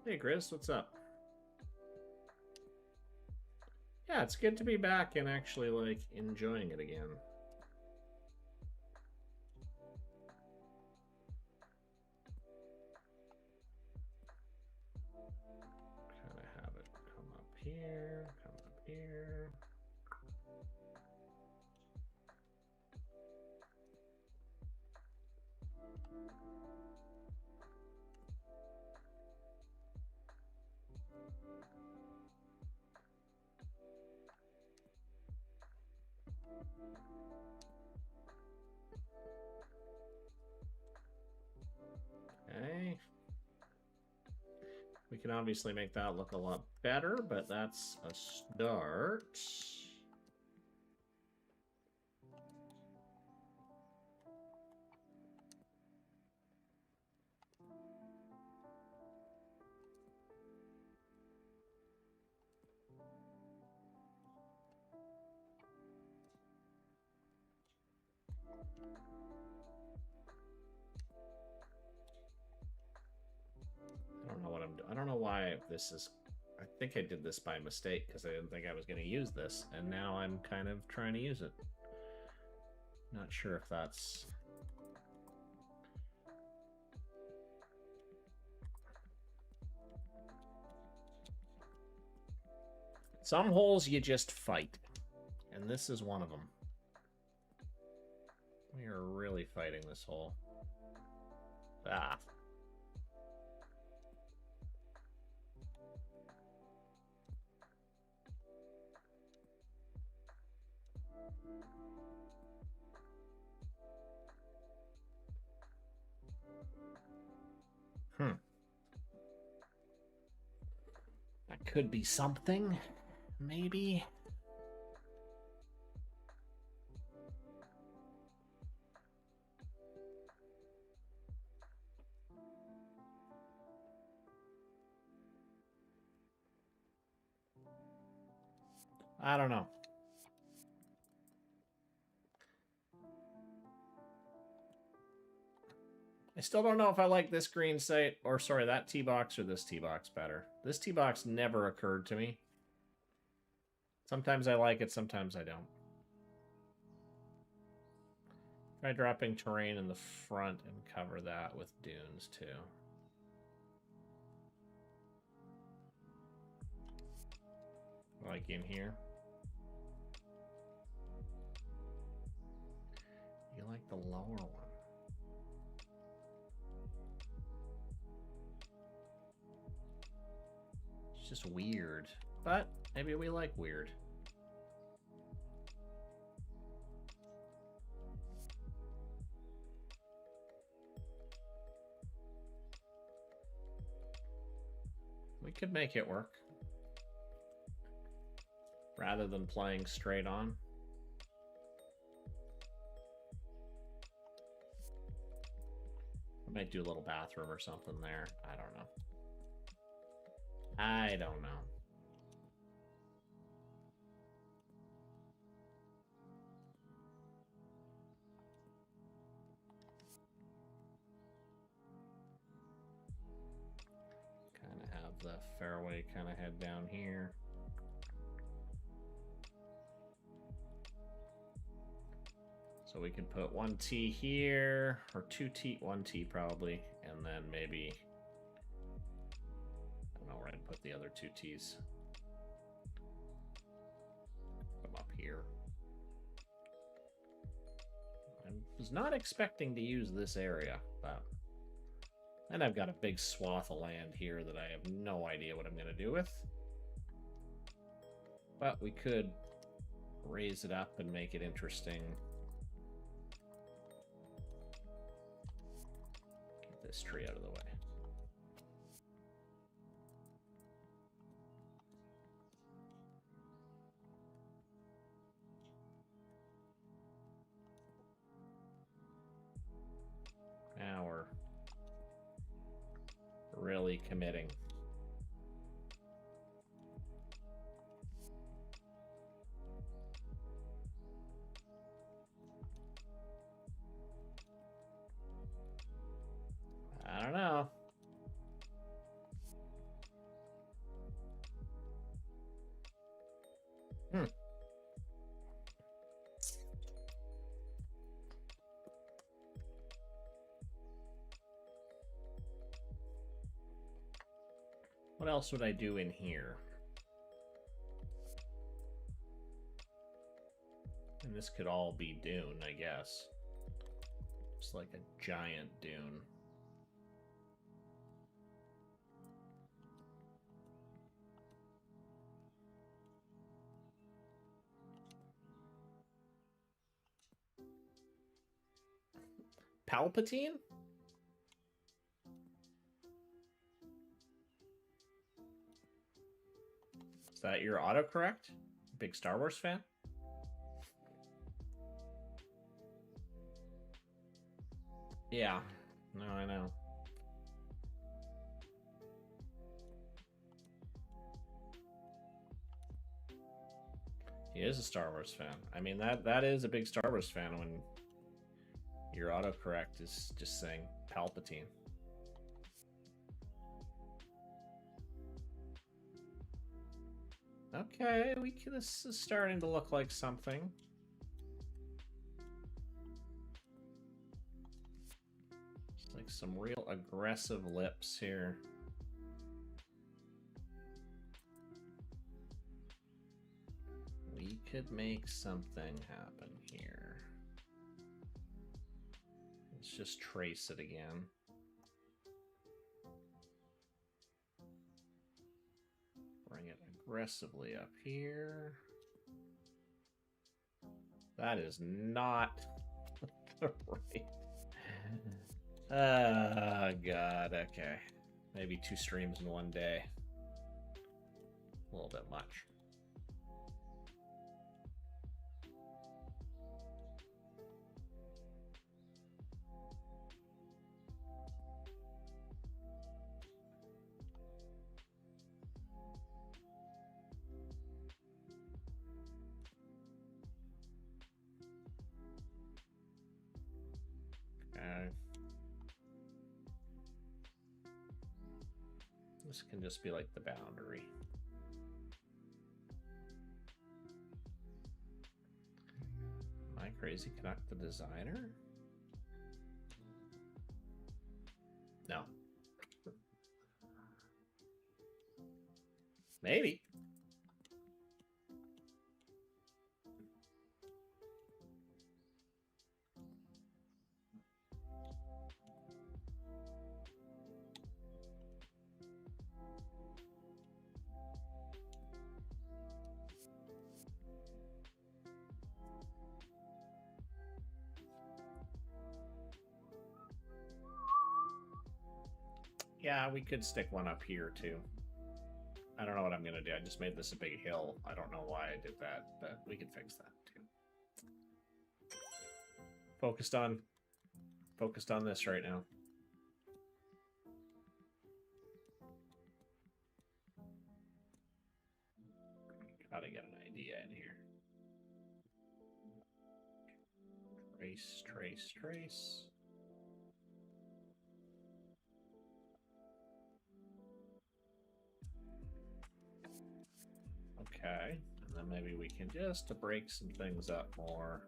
Hey, Chris, what's up? Yeah, it's good to be back and actually, like, enjoying it again. Kind of have it come up here, come up here. Okay. We can obviously make that look a lot better, but that's a start. I don't know what I'm doing. I don't know why this is. I think I did this by mistake because I didn't think I was going to use this, and now I'm kind of trying to use it. Not sure if that's. Some holes you just fight, and this is one of them. We are really fighting this hole. Ah. That could be something, maybe. I don't know. I still don't know if I like this green site, or sorry, that tee box or this tee box better. This tee box never occurred to me. Sometimes I like it, sometimes I don't. Try dropping terrain in the front and cover that with dunes too. Like in here. You like the lower one. It's just weird. But maybe we like weird. We could make it work. Rather than playing straight on. I might do a little bathroom or something there. I don't know. I don't know. Kind of have the fairway kind of head down here. So we can put one tee here, or one tee probably, and then maybe, I don't know where I'd put the other 2 tees. Put them up here. I was not expecting to use this area, but then I've got a big swath of land here that I have no idea what I'm going to do with. But we could raise it up and make it interesting. Get this tree out of the way. Now we're committing. I don't know. What else would I do in here? And this could all be dune, I guess. It's like a giant dune. Palpatine? Is that your autocorrect? Big Star Wars fan? Yeah. No, I know. He is a Star Wars fan. I mean, that is a big Star Wars fan when your autocorrect is just saying Palpatine. Okay, this is starting to look like something. It's like some real aggressive lips here. We could make something happen here. Let's just trace it again. Bring it aggressively up here. That is not the right. Oh, God. Okay. Maybe 2 streams in one day. A little bit much. This can just be like the boundary. Am I crazy? Canuck the designer? No. Maybe. Yeah, we could stick one up here too. I don't know what I'm gonna do. I just made this a big hill. I don't know why I did that, but we can fix that too. Focused on this right now. Gotta get an idea in here. Trace, trace, trace. Okay, and then maybe we can just break some things up more.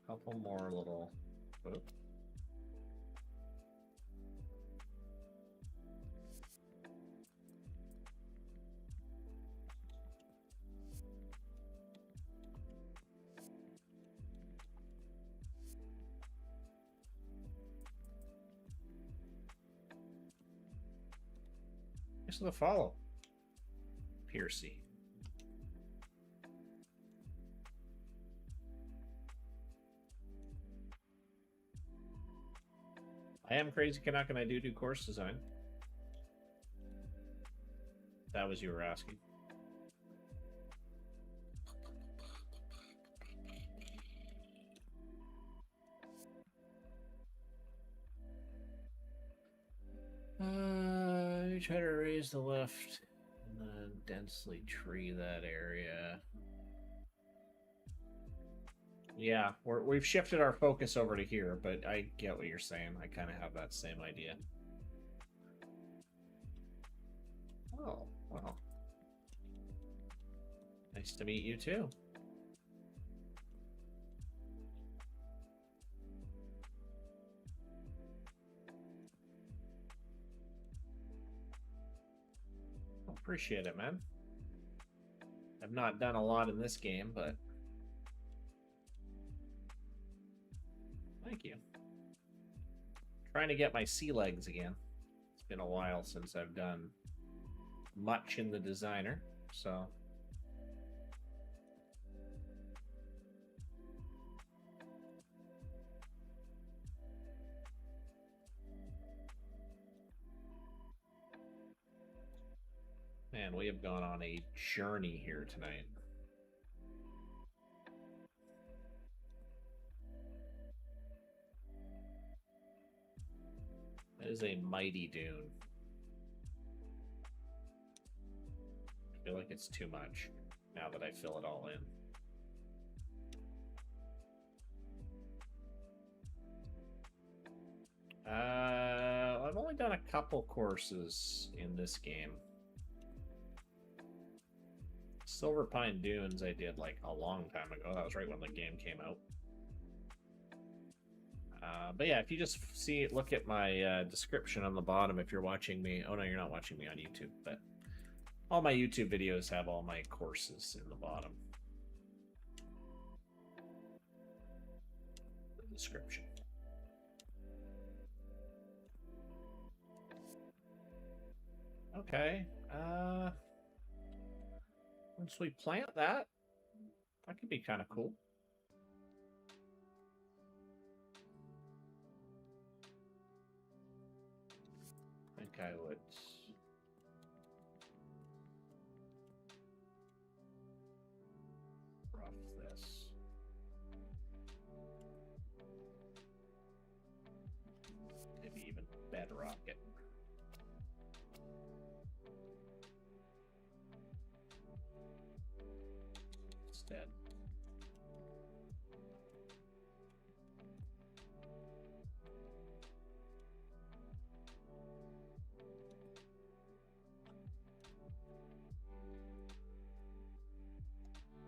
A couple more little. Oops. Thanks for the follow, Piercy. I am Crazy Canuck and I do course design. That was you were asking. Maybe try to raise the lift and then densely tree that area. Yeah, we've shifted our focus over to here, but I get what you're saying. I kind of have that same idea. Oh, well. Nice to meet you too. Appreciate it, man. I've not done a lot in this game, but thank you. Trying to get my sea legs again. It's been a while since I've done much in the designer, so man, we have gone on a journey here tonight. That is a mighty dune. I feel like it's too much now that I fill it all in. I've only done a couple courses in this game. Silver Pine Dunes I did like a long time ago. That was right when the game came out. But yeah, if you just look at my description on the bottom if you're watching me. Oh no, you're not watching me on YouTube, but all my YouTube videos have all my courses in the bottom. The description. Okay. Once we plant that could be kind of cool. I think I would rough this. Maybe even bedrock it. Instead.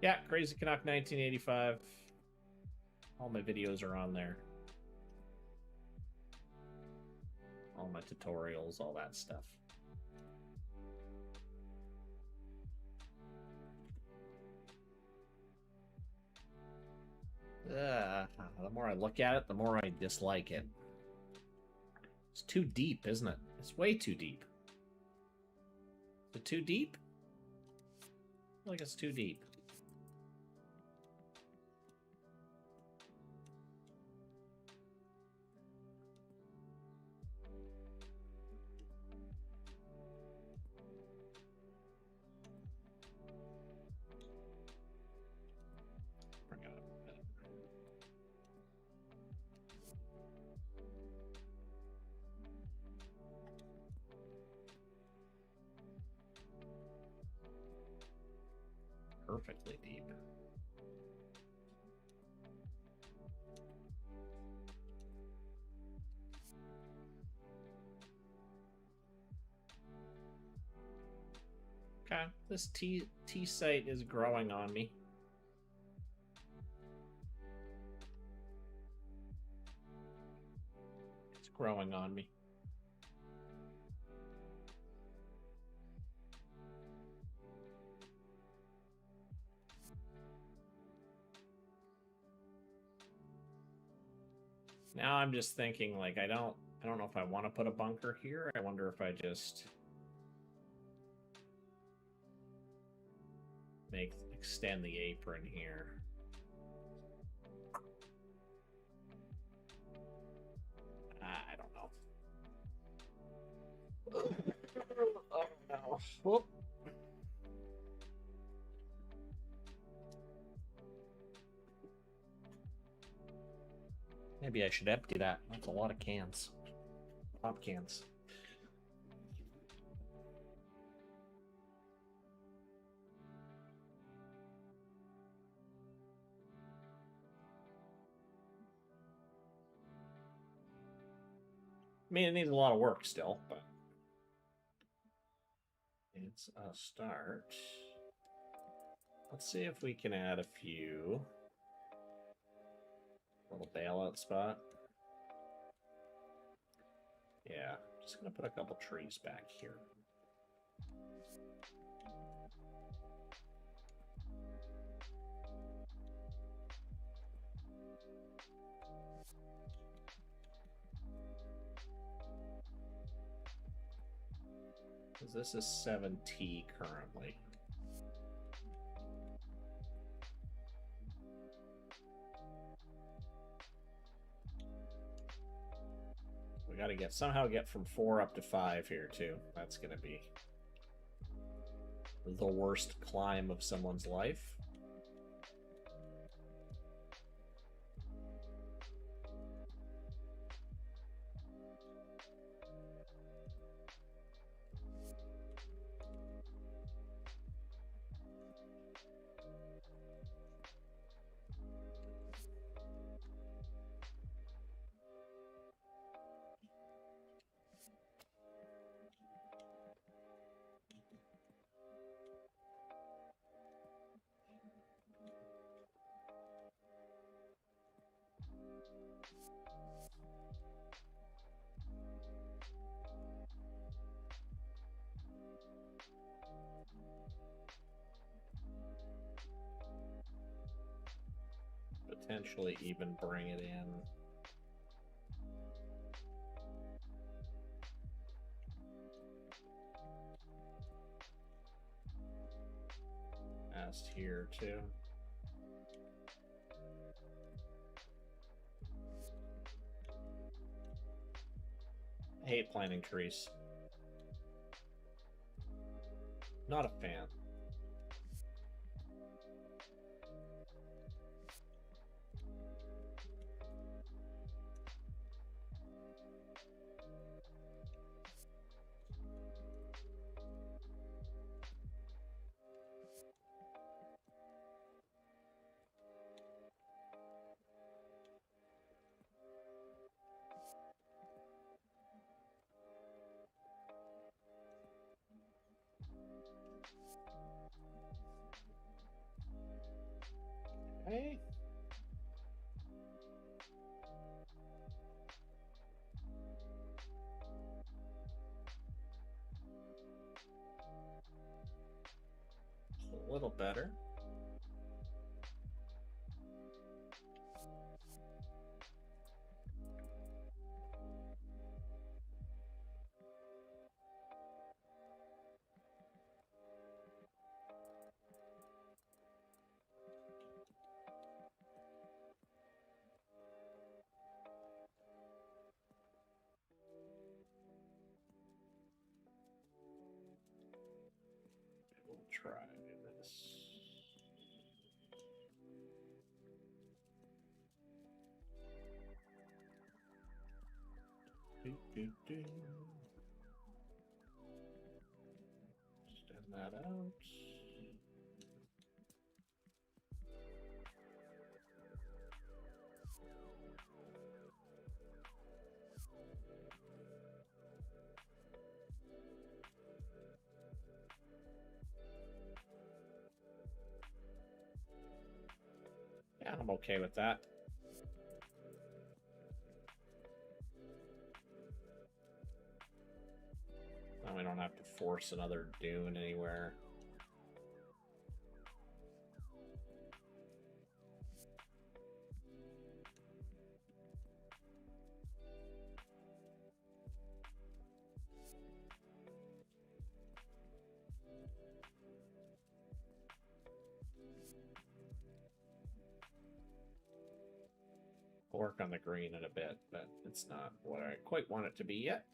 Yeah, Crazy Canuck 1985. All my videos are on there. All my tutorials, all that stuff. The more I look at it, the more I dislike it. It's too deep, isn't it? It's way too deep. Is it too deep? I feel like it's too deep. Bring it up a bit. Perfectly deep. Okay, this T site is growing on me. It's growing on me. Now I'm just thinking, like, I don't know if I want to put a bunker here. I wonder if I just extend the apron here. I don't know. Oh no. Whoop. Maybe I should empty that. That's a lot of cans. Pop cans. I mean, it needs a lot of work still, but it's a start. Let's see if we can add a few. Little bailout spot. Yeah, just gonna put a couple trees back here. Because this is 7T currently. We got to somehow get from 4 up to 5 here too. That's going to be the worst climb of someone's life. Potentially even bring it in. Past here too. I hate planting trees. Not a fan. Okay. A little better. We'll try this. Extend that out. Yeah, I'm okay with that. Now we don't have to force another dune anywhere. I'll work on the green in a bit, but it's not what I quite want it to be yet.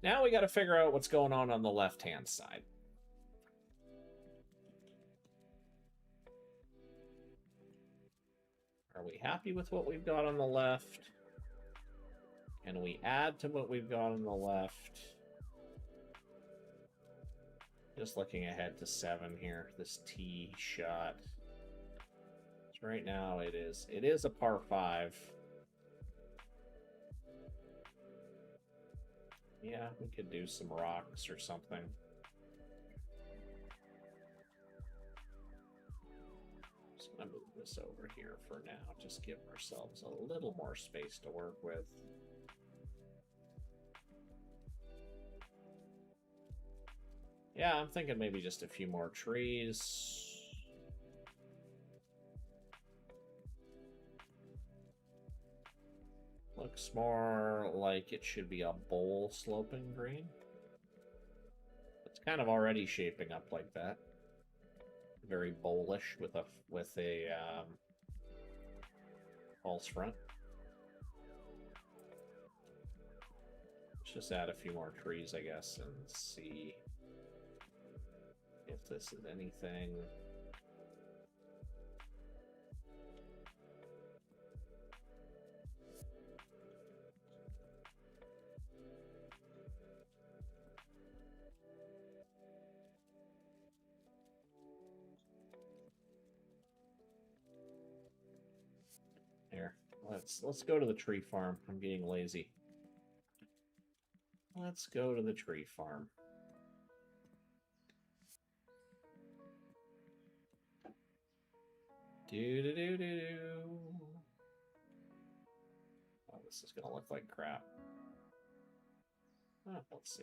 Now we got to figure out what's going on the left-hand side. Are we happy with what we've got on the left? Can we add to what we've got on the left? Just looking ahead to 7 here. This tee shot. So right now it is a par 5. Yeah, we could do some rocks or something. Just gonna move this over here for now. Just give ourselves a little more space to work with. Yeah, I'm thinking maybe just a few more trees. Looks more like it should be a bowl sloping green. It's kind of already shaping up like that. Very bowlish with a false front. Let's just add a few more trees, I guess, and see if this is anything. Here, let's go to the tree farm. I'm getting lazy. Let's go to the tree farm. Do. Oh, this is gonna look like crap. Oh, let's see.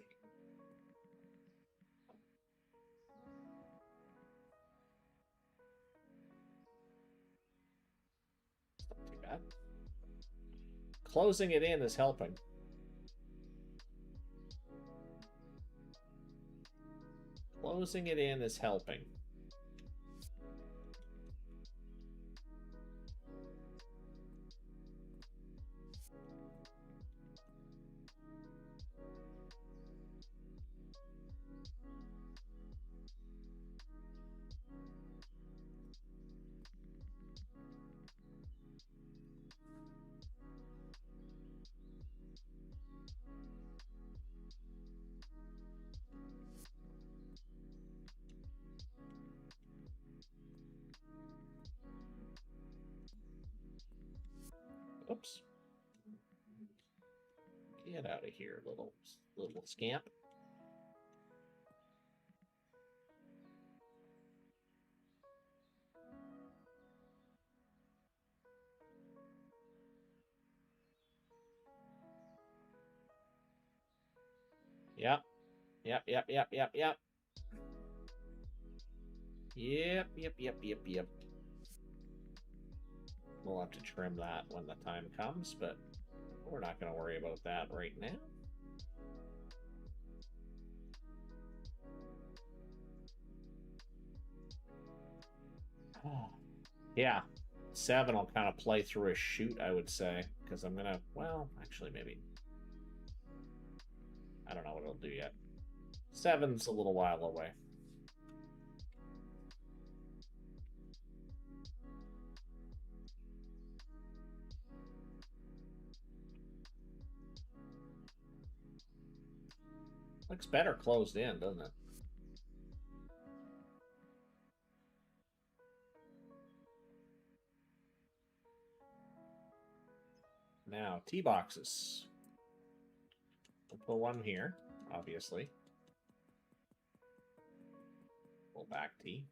It's not too bad. Closing it in is helping. Closing it in is helping. Oops. Get out of here, little scamp. Yep. Yep. We'll have to trim that when the time comes, but we're not going to worry about that right now. Yeah, 7 will kind of play through a shoot, I would say, because I'm going to, well, actually, maybe. I don't know what it'll do yet. 7's a little while away. Looks better closed in, doesn't it? Now, tee boxes. We'll put one here, obviously. Full back tee.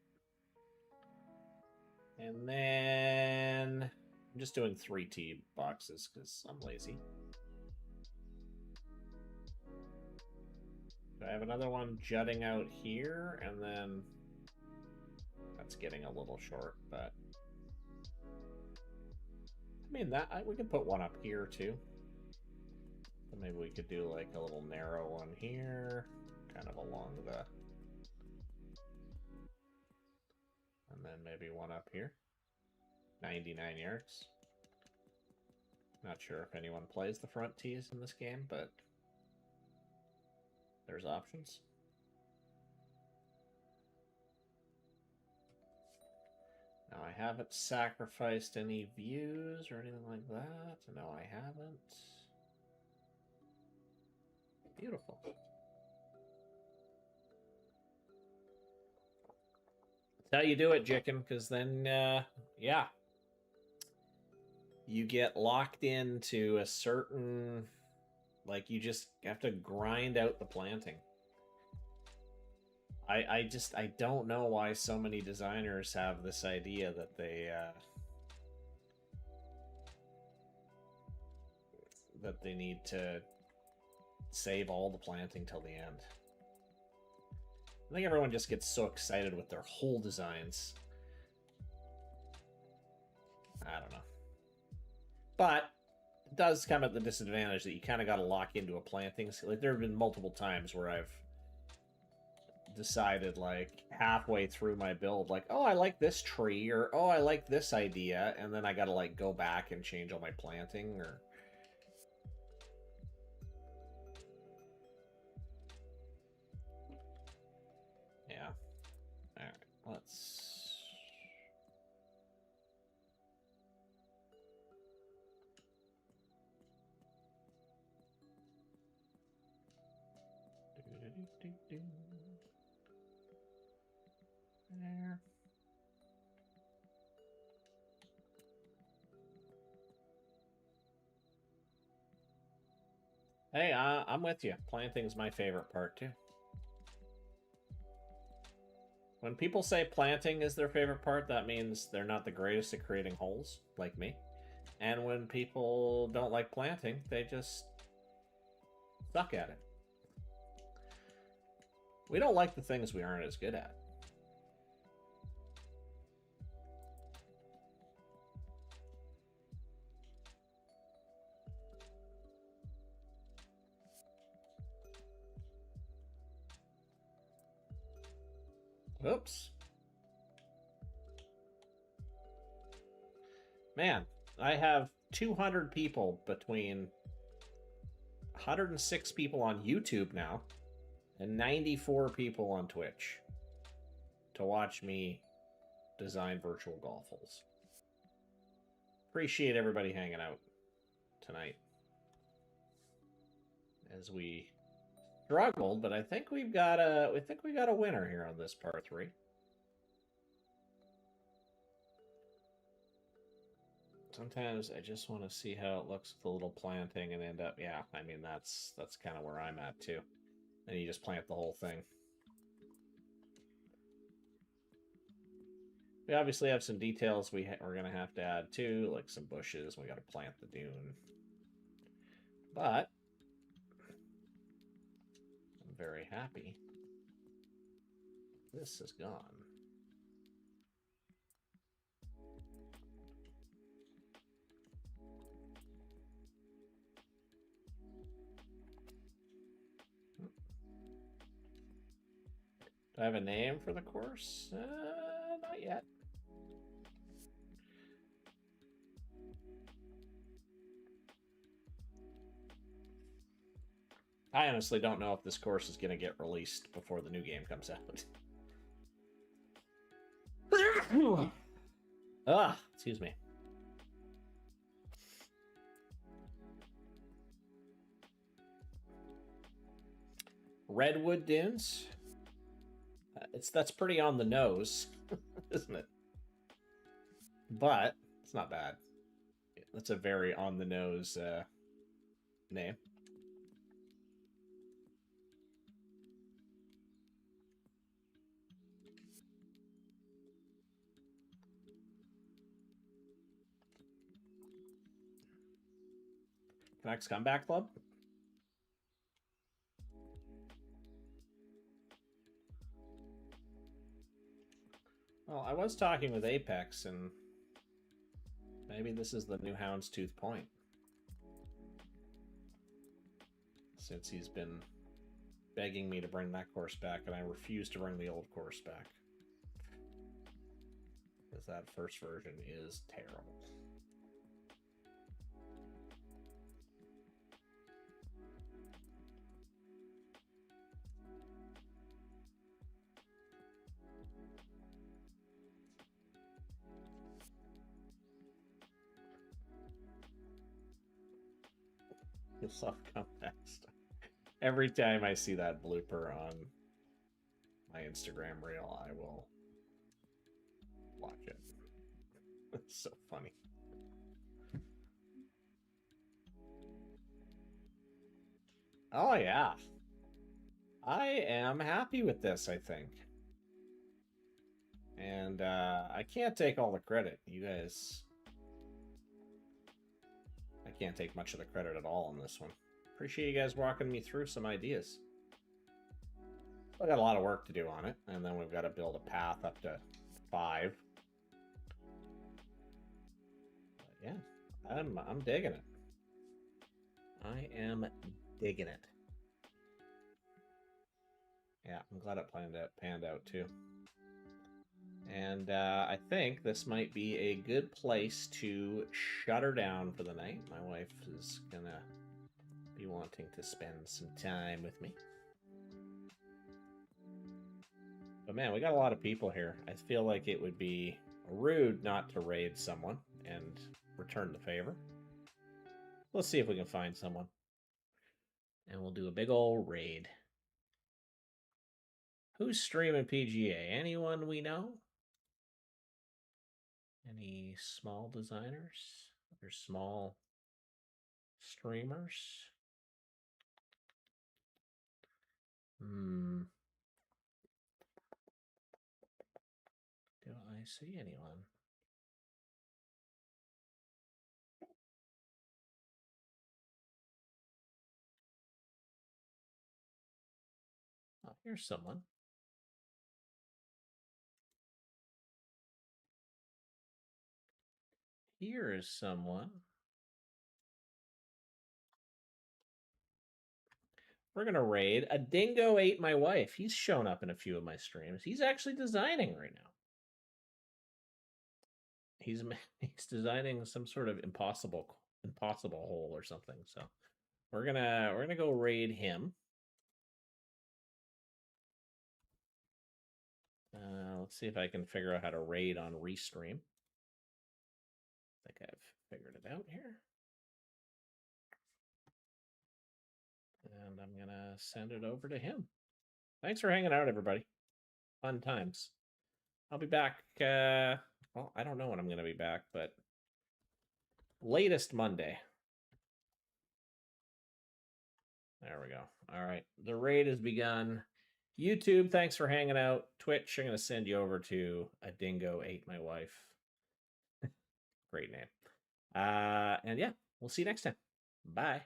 And then I'm just doing 3 tee boxes because I'm lazy. I have another one jutting out here, and then that's getting a little short, but I mean we could put one up here too. So maybe we could do like a little narrow one here, kind of along the, and then maybe one up here. 99 yards. Not sure if anyone plays the front tees in this game, but there's options. Now, I haven't sacrificed any views or anything like that. No, I haven't. Beautiful. That's how you do it, Jicken, because then, yeah, you get locked into a certain, like, you just have to grind out the planting. I don't know why so many designers have this idea that they need to save all the planting till the end. I think everyone just gets so excited with their whole designs. I don't know. But it does come at the disadvantage that you kind of got to lock into a planting. Like, there have been multiple times where I've decided, like, halfway through my build, like, oh, I like this tree, or oh, I like this idea, and then I got to, like, go back and change all my planting, or... Yeah. All right, let's... There. Hey, I'm with you. Planting's my favorite part, too. When people say planting is their favorite part, that means they're not the greatest at creating holes, like me. And when people don't like planting, they just suck at it. We don't like the things we aren't as good at. Oops. Man, I have 200 people between 106 people on YouTube now and 94 people on Twitch to watch me design virtual golf holes. Appreciate everybody hanging out tonight as we struggled, but I think we got a winner here on this par 3. Sometimes I just want to see how it looks with the little planting and end up, yeah, I mean, that's kind of where I'm at, too. And you just plant the whole thing. We obviously have some details we're going to have to add, too, like some bushes. We got to plant the dune. But I'm very happy this is gone. Do I have a name for the course? Not yet. I honestly don't know if this course is going to get released before the new game comes out. Excuse me. Redwood Dunes. That's pretty on the nose, isn't it? But it's not bad. That's a very on the nose name. Canucks Comeback Club. Well, I was talking with Apex, and maybe this is the new Houndstooth Point. Since he's been begging me to bring that course back, and I refuse to bring the old course back. Because that first version is terrible. Soft comeback stuff. Every time I see that blooper on my Instagram reel, I will Watch it. It's so funny. Oh, yeah. I am happy with this, I think. And I can't take all the credit. You guys... I can't take much of the credit at all on this one. Appreciate you guys walking me through some ideas. I got a lot of work to do on it, and then we've got to build a path up to 5. But yeah, I'm digging it. I am digging it. Yeah, I'm glad it panned out too. And I think this might be a good place to shut her down for the night. My wife is gonna be wanting to spend some time with me. But man, we got a lot of people here. I feel like it would be rude not to raid someone and return the favor. Let's see if we can find someone. And we'll do a big old raid. Who's streaming PGA? Anyone we know? Any small designers or small streamers? Do I see anyone? Oh, here's someone. Here is someone. We're going to raid. A dingo ate my wife. He's shown up in a few of my streams. He's actually designing right now. He's designing some sort of impossible hole or something. So we're gonna go raid him. Let's see if I can figure out how to raid on Restream. I think I've figured it out here. And I'm gonna send it over to him. Thanks for hanging out, everybody. Fun times. I'll be back. Well, I don't know when I'm gonna be back, but latest Monday. There we go. All right. The raid has begun. YouTube, thanks for hanging out. Twitch, I'm going to send you over to A Dingo Ate My Wife. Great name. And yeah, we'll see you next time. Bye.